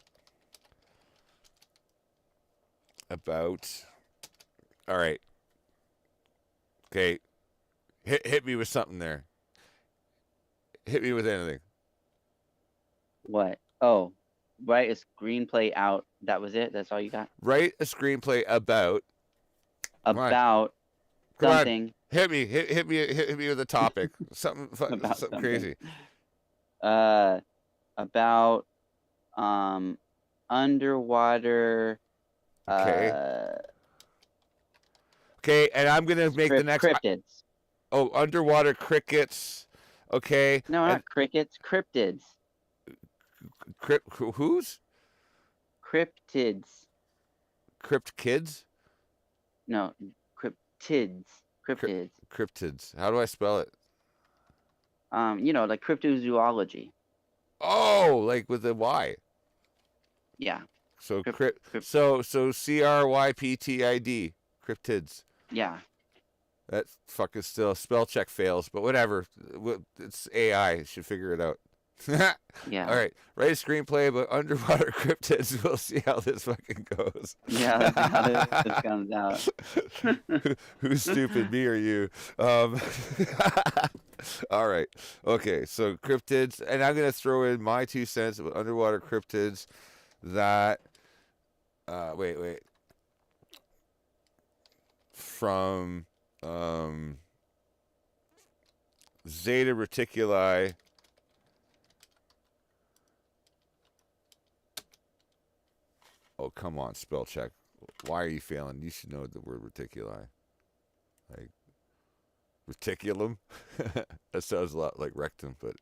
about. All right. Okay. Hit me with something there. Hit me with anything. What? Oh, write a screenplay out. That was it. That's all you got Write a screenplay about. Come on. about Come on. something. Hit me. Hit me with a topic. About Something something. crazy. About underwater. Okay. Okay, and I'm gonna make the next. Cryptids. Oh, underwater crickets. Okay. No, And not crickets. Cryptids. who's? Cryptids. Crypt kids? No, cryptids. Cryptids. Cryptids. How do I spell it? Like cryptozoology. Oh, like with a Y. Yeah. So Crypt- so CRYPTID. Cryptids. Yeah. That fucking still spell check fails, but whatever. It's AI. It should figure it out. Yeah. All right. Write a screenplay about underwater cryptids. We'll see how this fucking goes. Yeah, let's see how this comes out. Who's stupid, me or you? All right. Okay. So cryptids, and I'm gonna throw in my 2 cents about underwater cryptids. That. Wait. From Zeta Reticuli. Oh, come on, spell check. Why are you failing? You should know the word reticuli. Like, reticulum? That sounds a lot like rectum, but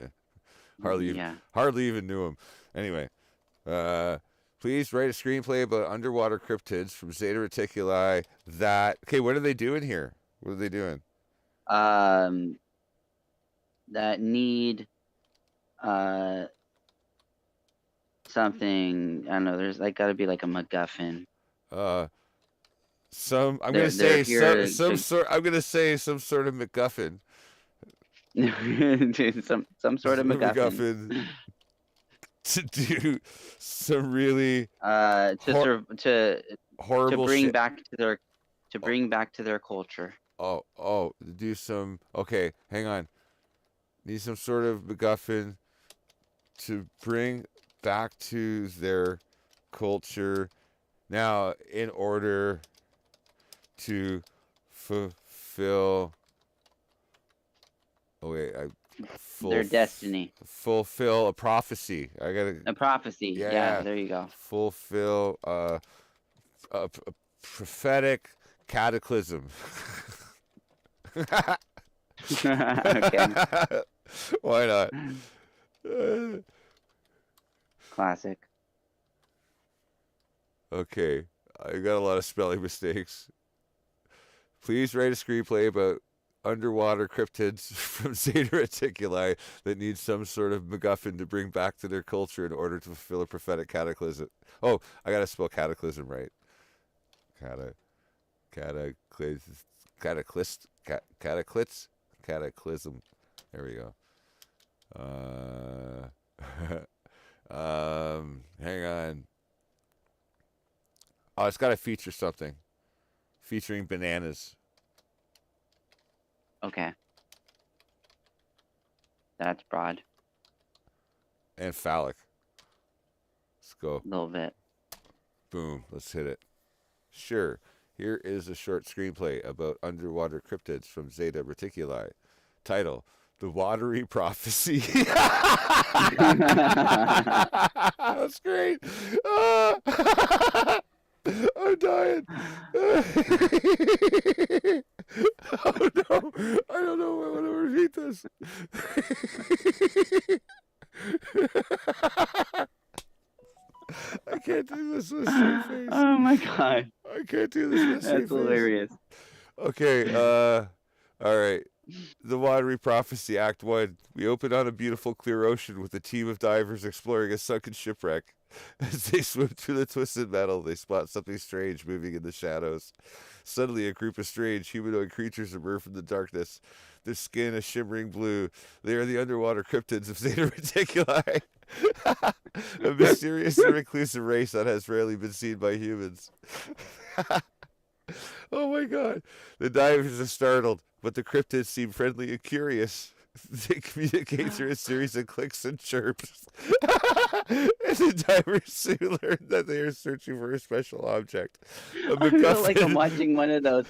Hardly even knew him. Anyway, please write a screenplay about underwater cryptids from Zeta Reticuli that... Okay, what are they doing here? What are they doing? That need something. I don't know. There's got to be like a MacGuffin. I'm gonna say some sort of MacGuffin. some sort of MacGuffin. To do some really horrible to bring shit. back to their culture. Do some... Okay, hang on. Need some sort of MacGuffin to bring back to their culture. Now, in order to fulfill... their destiny. Fulfill a prophecy. A prophecy. Yeah, there you go. Fulfill a prophetic cataclysm. Okay. Why not? Classic. Okay, I got a lot of spelling mistakes. Please write a screenplay about underwater cryptids from Zeta Reticuli that need some sort of MacGuffin to bring back to their culture in order to fulfill a prophetic cataclysm. Oh, I gotta spell cataclysm right. Cataclysm. There we go. Hang on. Oh, it's got to feature something. Featuring bananas. Okay. That's broad. And phallic. Let's go. A little bit. Boom. Let's hit it. Sure. Here is a short screenplay about underwater cryptids from Zeta Reticuli. Title: The Watery Prophecy. That's great. I'm dying. Oh no. I don't know. I want to repeat this. I can't do this with a straight face. Oh my god. I can't do this with a straight face. That's hilarious. Okay, all right. The Watery Prophecy, Act 1. We open on a beautiful, clear ocean with a team of divers exploring a sunken shipwreck. As they swim through the twisted metal, they spot something strange moving in the shadows. Suddenly, a group of strange humanoid creatures emerge from the darkness. Their skin a shimmering blue. They are the underwater cryptids of Zeta Reticuli. A mysterious and reclusive race that has rarely been seen by humans. Oh my god. The divers are startled, but the cryptids seem friendly and curious. They communicate through a series of clicks and chirps. And the divers soon learn that they are searching for a special object. I feel like I'm watching one of those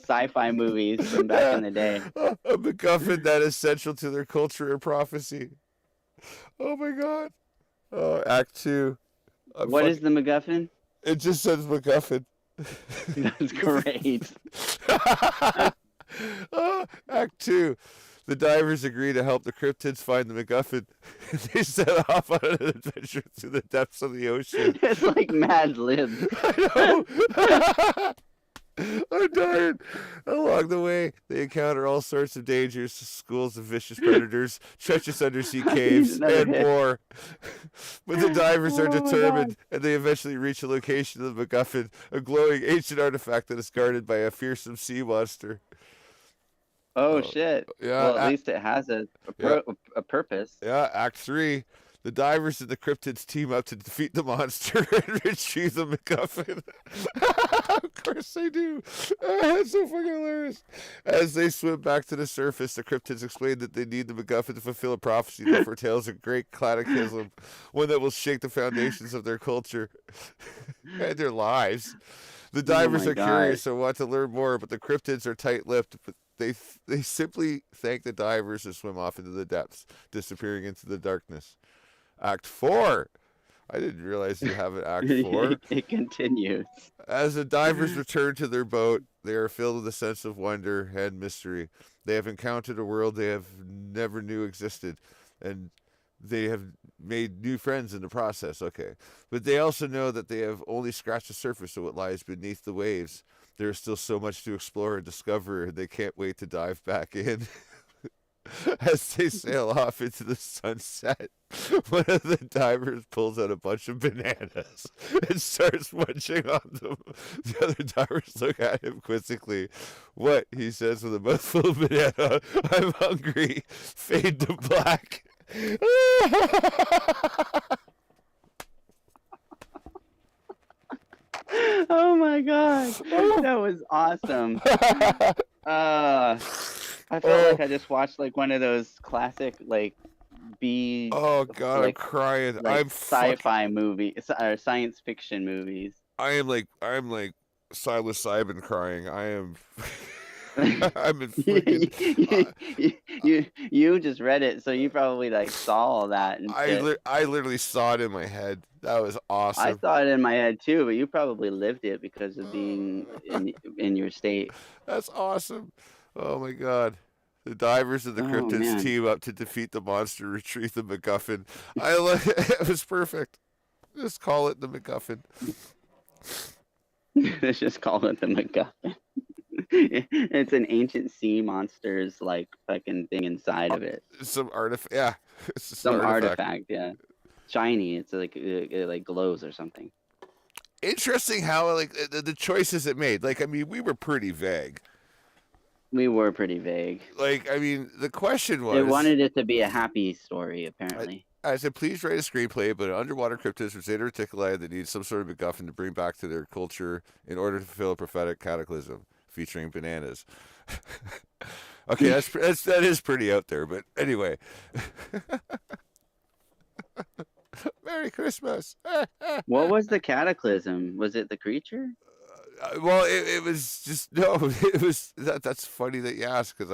sci-fi movies from back in the day. A MacGuffin that is central to their culture and prophecy. Oh my god. Act 2. What is the MacGuffin? It just says MacGuffin. That's great. Act 2. The divers agree to help the cryptids find the MacGuffin. They set off on an adventure through the depths of the ocean. It's like Mad Libs. I know. I'm dying. Along the way, they encounter all sorts of dangers, schools of vicious predators, treacherous undersea caves, and more. But the divers are determined, and they eventually reach a location of the MacGuffin, a glowing ancient artifact that is guarded by a fearsome sea monster. Oh, shit. Yeah. Well, at least it has a purpose. Yeah, Act 3. The divers and the cryptids team up to defeat the monster and retrieve the MacGuffin. Of course they do. That's so fucking hilarious. As they swim back to the surface, the cryptids explain that they need the MacGuffin to fulfill a prophecy that foretells a great cataclysm, one that will shake the foundations of their culture and their lives. The divers are curious and want to learn more, but the cryptids are tight-lipped. But they simply thank the divers and swim off into the depths, disappearing into the darkness. Act 4. I didn't realize you have an Act 4. It continues. As the divers return to their boat, they are filled with a sense of wonder and mystery. They have encountered a world they have never knew existed, and they have made new friends in the process. Okay. But they also know that they have only scratched the surface of what lies beneath the waves. There is still so much to explore and discover. They can't wait to dive back in. As they sail off into the sunset, one of the divers pulls out a bunch of bananas and starts munching on them. The other divers look at him quizzically. What? He says with a mouthful of banana. I'm hungry. Fade to black. Oh my god, that was awesome. I felt like I just watched like one of those classic like B. Oh god, like, I'm crying. like I'm sci-fi movies or science fiction movies. I'm like Silas Simon crying. I am. I'm in freaking. You just read it, so you probably like saw all that. And I literally saw it in my head. That was awesome. I saw it in my head too, but you probably lived it because of being in your state. That's awesome. Oh my god. The divers and the cryptids team up to defeat the monster, retrieve the MacGuffin. It was perfect. Just call it the MacGuffin. Let's just call it the MacGuffin. It's an ancient sea monster's like fucking thing inside of it. Some artifact, yeah. Some artifact, yeah. Shiny. It's like it like glows or something. Interesting how like the choices it made. Like I mean, we were pretty vague. We were pretty vague. Like, I mean, the question was... It wanted it to be a happy story, apparently. I said, please write a screenplay about an underwater cryptid or zeta reticuli that needs some sort of MacGuffin to bring back to their culture in order to fulfill a prophetic cataclysm featuring bananas. Okay, that is pretty out there, but anyway. Merry Christmas. What was the cataclysm? Was it the creature? Well, it was just no. It was that's funny that you ask because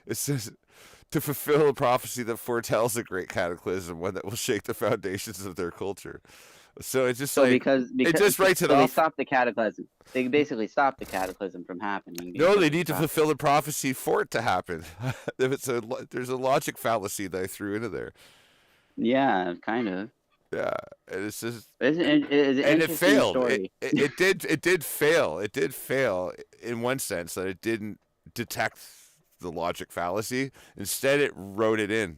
it says to fulfill a prophecy that foretells a great cataclysm, one that will shake the foundations of their culture. So it's just because it just writes it off. They stopped the cataclysm. They basically stopped the cataclysm from happening. No, they need to fulfill a prophecy for it to happen. There's a logic fallacy that I threw into there. Yeah, kind of. Yeah, and it's just and it failed. It did fail. It did fail in one sense that it didn't detect the logic fallacy. Instead, it wrote it in.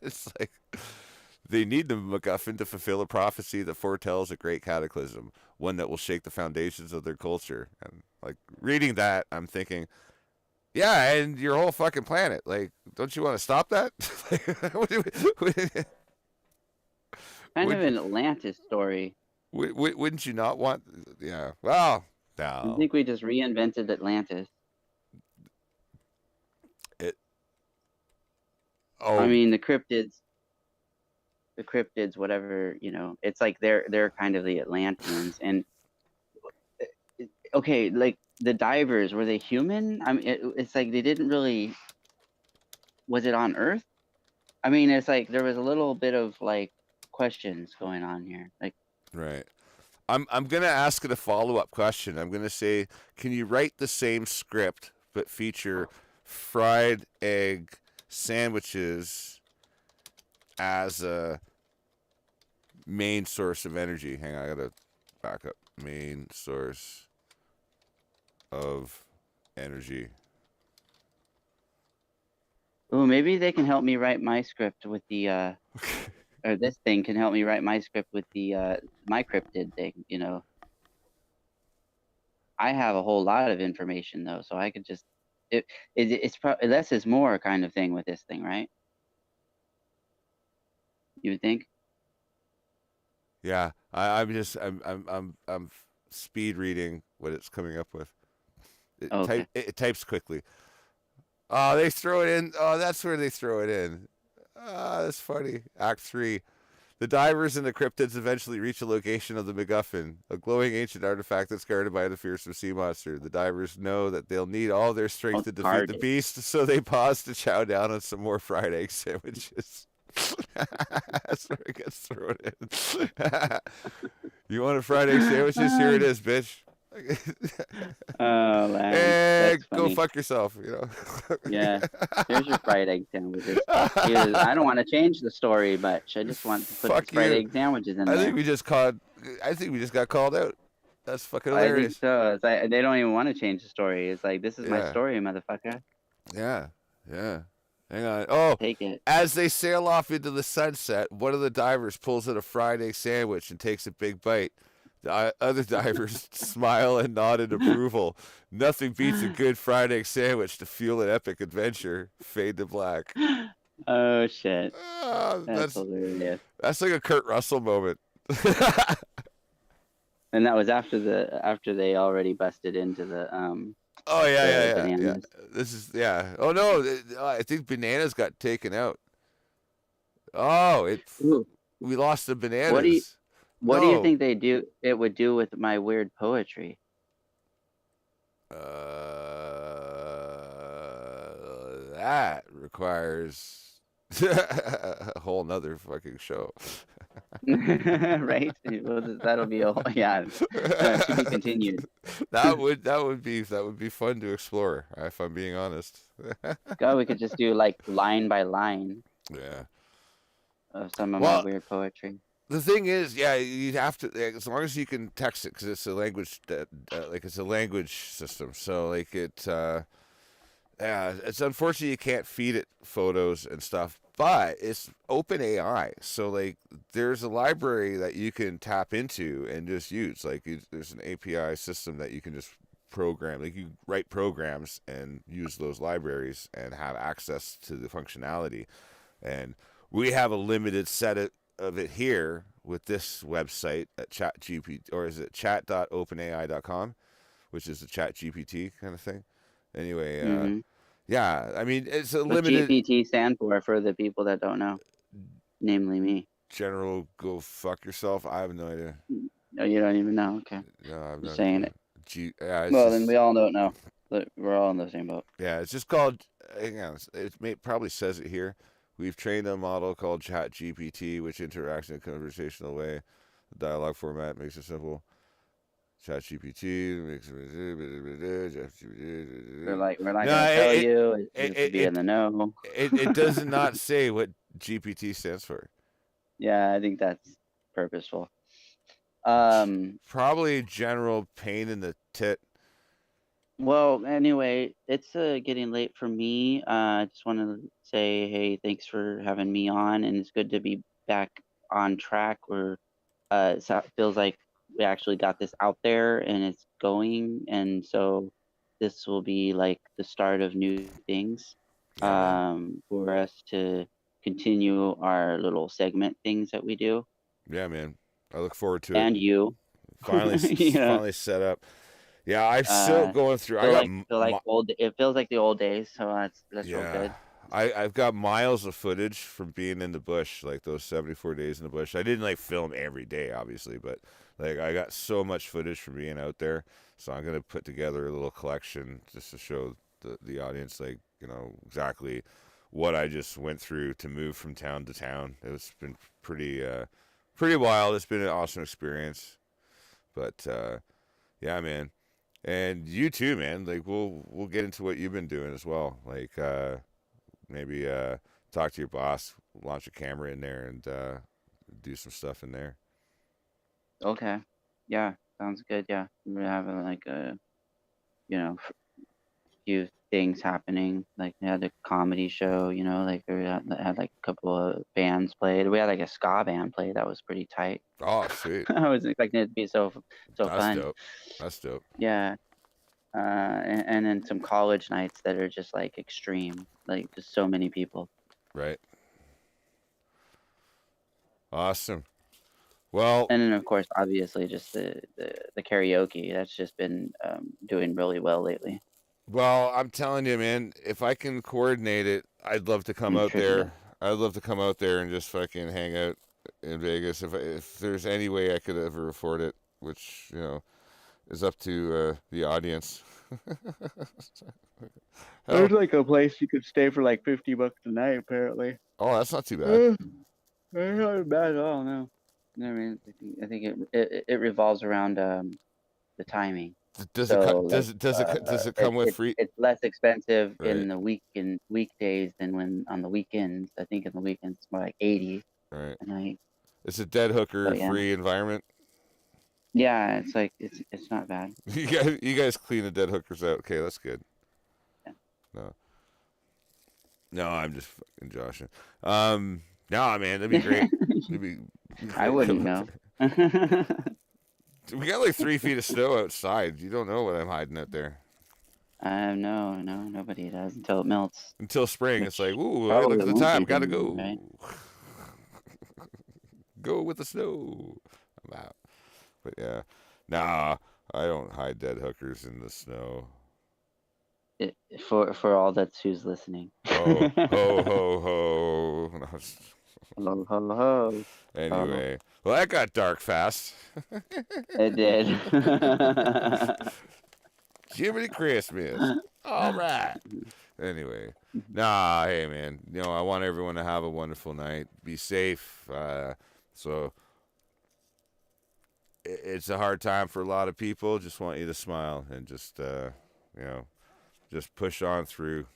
It's like they need the MacGuffin to fulfill a prophecy that foretells a great cataclysm, one that will shake the foundations of their culture. And like reading that, I'm thinking, yeah, and your whole fucking planet. Like, don't you want to stop that? Kind of an Atlantis story. Wouldn't you not want? Yeah. Well, no. I think we just reinvented Atlantis. I mean, the cryptids, whatever, you know, it's like they're kind of the Atlanteans. And okay, like the divers, were they human? I mean, it's like they didn't really. Was it on Earth? I mean, it's like there was a little bit of like questions going on here, like. Right. I'm gonna ask it a follow-up question. I'm gonna say, can you write the same script but feature fried egg sandwiches as a main source of energy? Hang on, I gotta back up. Main source of energy. Oh, maybe they can help me write my script with the or this thing can help me write my script with the my cryptid thing, you know. I have a whole lot of information though, so I could just it's probably less is more kind of thing with this thing, right? You would think? Yeah, I'm speed reading what it's coming up with. It types quickly. Oh, they throw it in. Oh, that's where they throw it in. Ah, that's funny. Act 3. The divers and the cryptids eventually reach a location of the MacGuffin, a glowing ancient artifact that's guarded by the fearsome sea monster. The divers know that they'll need all their strength to defeat the beast, so they pause to chow down on some more fried egg sandwiches. That's where it gets thrown in. You want a fried egg sandwiches? Here it is, bitch. Oh man, And that's go funny. fuck yourself, you know. Yeah, here's your fried egg sandwiches. I don't want to change the story much. I just want to put the Fuck fried you. egg sandwiches in I think there. we just called. I think we just got called out. That's fucking I think hilarious. so. It's like they don't even want to change the story. It's like this is my Yeah, story, motherfucker. yeah, yeah. Hang on. Oh, Take it. as they sail off into the sunset, one of the divers pulls out a fried egg sandwich and takes a big bite. The other divers smile and nod in approval. Nothing beats a good fried egg sandwich to fuel an epic adventure. Fade to black. Oh shit, that's That's hilarious. like a Kurt Russell moment. And that was after they already busted into Oh yeah, the yeah, yeah, yeah. bananas. This is yeah. Oh no, I think bananas got taken out. Oh, Ooh. we lost the What do you bananas. what do you No. think it would do with my weird poetry? That requires a whole nother fucking show. Right? Well, that'll be a yeah. To be continued. That would be fun to explore, if I'm being honest. God, we could just do like line by line Yeah. of some of my Well, weird poetry. the thing is, yeah, you'd have to, as long as you can text it, because it's a language that, like, it's a language system. So, like, yeah, it's unfortunate you can't feed it photos and stuff, but it's open AI. So, like, there's a library that you can tap into and just use. Like, there's an API system that you can just program. Like, you write programs and use those libraries and have access to the functionality. And we have a limited set of it here with this website at ChatGPT, or is it chat.openai.com, which is the ChatGPT kind of thing. Anyway, Mm-hmm. yeah, I mean, it's a What limited GPT stand for the people that don't know, namely me. general go fuck yourself. I have no idea. No, you don't even know. Okay, No, I have no just saying clue. it. Yeah, it's Well, then we just, all don't know. We're all in the same boat. yeah, it's just called, hang on, probably says it here. We've trained a model called ChatGPT, which interacts in a conversational way. The dialogue format makes it simple. ChatGPT makes it. We're not No, gonna tell you. it, You could be it, in the know. it does not say what GPT stands for. Yeah, I think that's purposeful. Probably general pain in the tit. Well, anyway, it's getting late for me. I just want to say, hey, thanks for having me on, and it's good to be back on track. So it feels like we actually got this out there and it's going, and so this will be like the start of new things, Yeah, man. for us to continue our little segment things that we do, Yeah, man. I look forward to it. and you, Finally, you know. finally set up. Yeah, I'm still going through. I got Feel like old. It feels like the old days, so that's real yeah. good. I've got miles of footage from being in the bush, like those 74 days in the bush. I didn't like film every day, obviously, but like I got so much footage from being out there. So I'm gonna put together a little collection just to show the audience, like, exactly what I just went through to move from town to town. It's been pretty wild. It's been an awesome experience. But yeah, man. And you too, man. Like we'll get into what you've been doing as well. Like maybe talk to your boss, launch a camera in there, and do some stuff in there. Okay, yeah, sounds good. Yeah, we're having like few things happening. Like we had a comedy show, like we had like a couple of bands played. We had like a ska band play that was pretty tight. Oh, sweet. I wasn't expecting it to be so That's fun. dope. That's dope. Yeah. And then some college nights that are just like extreme, like just so many people. Right. Awesome. Well, And then of course, obviously, just the karaoke that's just been doing really well lately. well, I'm telling you, man, if I can coordinate it, I'd love to come And out trivia. there. I'd love to come out there and just fucking hang out in Vegas if there's any way I could ever afford it, which, is up to the audience. There's like a place you could stay for like $50 a night, apparently. Oh, that's not too bad. That's not bad at all, no. I mean, I think it revolves around the timing. Does it So like does it come with free? it's less expensive Right. in weekdays than when on the weekends. I think in the weekends it's more like 80 Right. a night. It's a dead hooker But yeah, free environment. yeah, it's like it's not bad. You guys clean the dead hookers out. Okay, that's good. Yeah. No. No, I'm just fucking joshing. No, man, that'd be great. It'd be I wouldn't know. We got like 3 feet of snow outside. You don't know what I'm hiding out there. No, nobody does until it melts. Until spring, it's Which like, ooh, hey, probably look at the won't time. be Gotta then, go. right? Go with the snow. I'm out. But yeah, nah, I don't hide dead hookers in the snow. For all that's who's listening. Ho, ho, ho, ho. Ho ho ho. Anyway, well, that got dark fast. It did. Jiminy Christmas. All right. Anyway, nah, hey, man. You know, I want everyone to have a wonderful night. Be safe. So it's a hard time for a lot of people. Just want you to smile and just, you know, just push on through.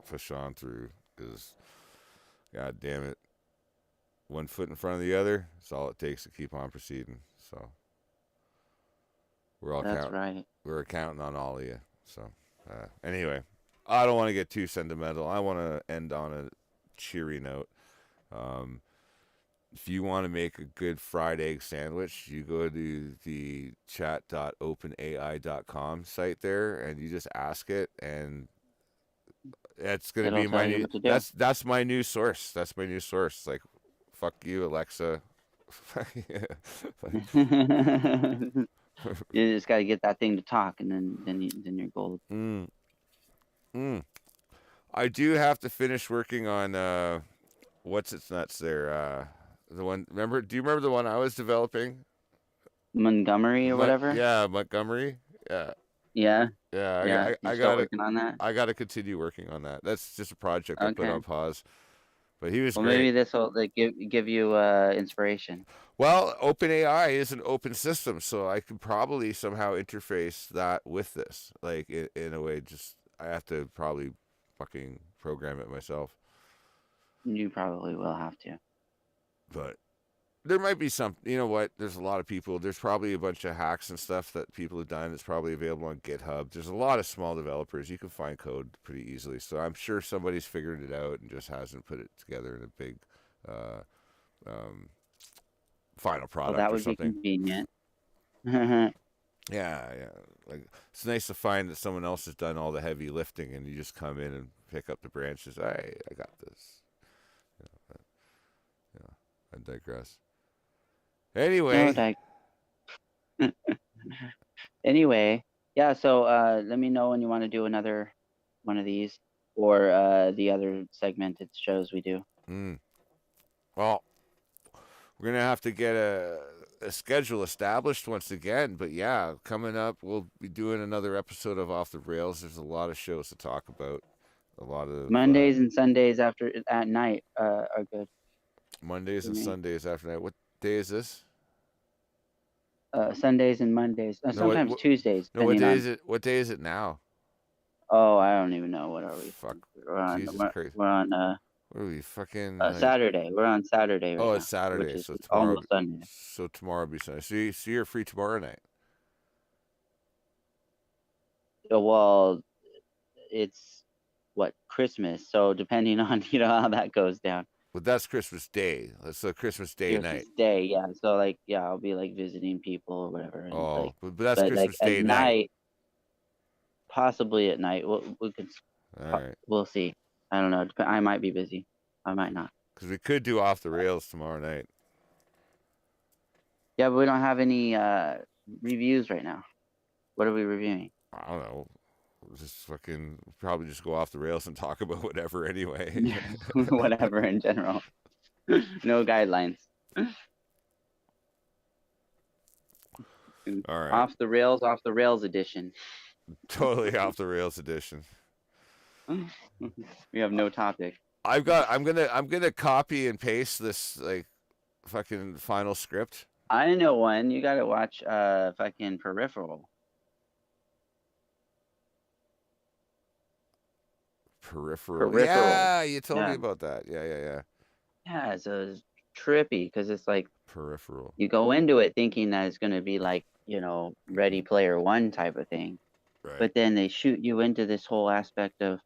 Push on through. Because, God damn it, one foot in front of the other, it's all it takes to keep on proceeding. So we're all That's right. We're counting on all of you. So anyway, I don't want to get too sentimental. I want to end on a cheery note. If you want to make a good fried egg sandwich, you go to the chat.openai.com site there, and you just ask it, and that's gonna It'll be my tell you new. what to do. That's my new source. That's my new source. Like, fuck you, Alexa. You just got to get that thing to talk, and then you're golden. I do have to finish working on what's its nuts there. The one. Remember? Do you remember the one I was developing? Montgomery or whatever. Yeah, Montgomery. Yeah. Yeah. Yeah. Yeah. I You're still got working on that. I got to continue working on that. That's just a project I put Okay. on pause. But he was Well, great. maybe this will like give you inspiration. Well, OpenAI is an open system, so I could probably somehow interface that with this. Like in a way, just I have to probably fucking program it myself. You probably will have to. But there might be some, you know what? There's a lot of people. There's probably a bunch of hacks and stuff that people have done. It's probably available on GitHub. There's a lot of small developers. You can find code pretty easily. So I'm sure somebody's figured it out and just hasn't put it together in a big final product Well, that or would something. be convenient. Yeah. Like it's nice to find that someone else has done all the heavy lifting, and you just come in and pick up the branches. Hey, I got this. I digress. Anyway. Anyway, yeah. So let me know when you want to do another one of these, or the other segmented shows we do. Well, we're gonna have to get a schedule established once again. But yeah, coming up, we'll be doing another episode of Off the Rails. There's a lot of shows to talk about. A lot of Mondays and Sundays at night are good. Mondays and Sundays after night. What day is this? Sundays and Mondays. Sometimes Tuesdays. No, what day is it? What day is it now? Oh, I don't even know. What are we? Fuck. Jesus Christ. We're on what are we fucking? Saturday. We're on Saturday. Right it's Saturday. Which is so tomorrow. Almost Sunday. So tomorrow will be Sunday. So you're free tomorrow night. Well, it's Christmas. So depending on how that goes down. But that's Christmas Day. That's a Christmas Day night. Christmas Day, yeah. So I'll be visiting people or whatever. And, but that's Christmas Day at night. Possibly at night. We could. All right. We'll see. I don't know. I might be busy. I might not. Because we could do Off the Rails tomorrow night. Yeah, but we don't have any reviews right now. What are we reviewing? I don't know. Just probably just go off the rails and talk about whatever anyway. Whatever in general. No guidelines. All right. Off the rails edition. Totally off the rails edition. We have no topic. I'm gonna copy and paste this fucking final script. I know one. You gotta watch fucking Peripheral. Peripheral. Peripheral. Yeah, you told me Yeah. about that. Yeah. Yeah, so it's trippy because it's like Peripheral. you go into it thinking that it's going to be like, Ready Player One type of thing. Right. But then they shoot you into this whole aspect of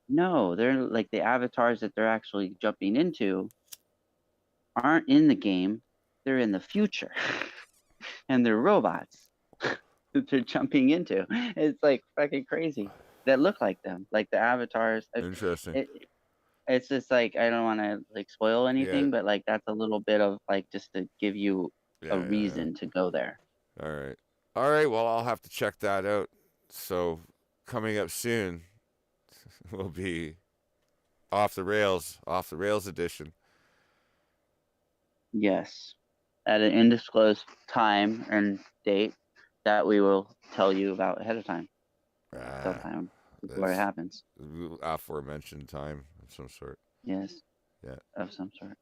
no, they're like the avatars that they're actually jumping into aren't in the game, they're in the future. And they're robots that they're jumping into. It's like fucking crazy. That look like them, like the avatars. Interesting. It, it's just like I don't want to like spoil Yeah. anything, but like that's a little bit of like just to give you a Yeah. reason to go there. All right. All right. Well, I'll have to check that out. So, coming up soon will be Off the Rails edition. Yes, at an undisclosed time and date that we will tell you about ahead of time, sometime before it That's happens. aforementioned time of some sort. Yes, Yeah. of some sort.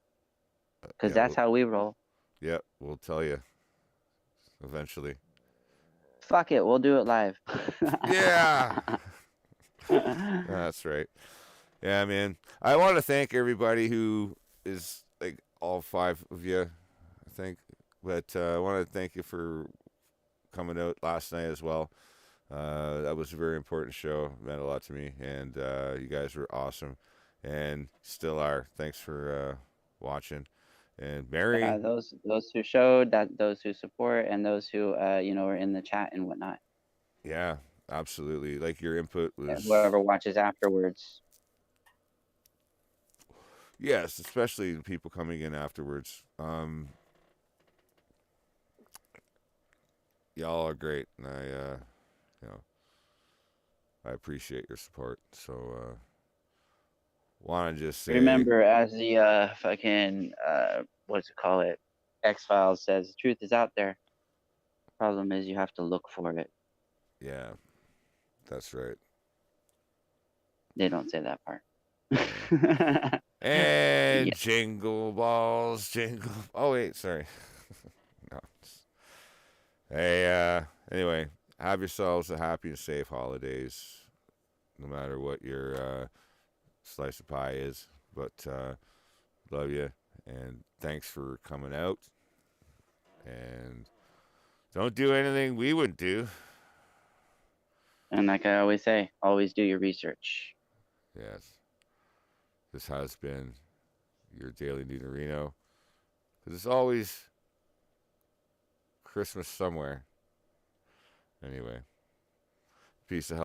Because Yeah. that's how we roll. Yeah. We'll tell you eventually. Fuck it, we'll do it live. Yeah. That's right. Yeah, man. I want to thank everybody who is like all 5 of you, I think. But I want to thank you for coming out last night as well. That was a very important show. It meant a lot to me, and you guys were awesome, and still are. Thanks for watching. And Mary, those who showed, that those who support, and those who are in the chat and whatnot. yeah, absolutely. Like your input And was, whoever watches afterwards. yes, especially the people coming in afterwards. Y'all are great, and I appreciate your support. So, want to just say, Remember, as the fucking what's it call it? X-Files says, the truth is out there. Problem is, you have to look for it. yeah, that's right. They don't say that part. And Yeah. jingle balls, jingle. Oh wait, sorry. No. Hey, anyway, have yourselves a happy and safe holidays, no matter what your slice of pie is. But love you, and thanks for coming out. And don't do anything we wouldn't do. And like I always say, always do your research. Yes. This has been your Daily Noonerino. Because it's always Christmas somewhere. Anyway, peace of health.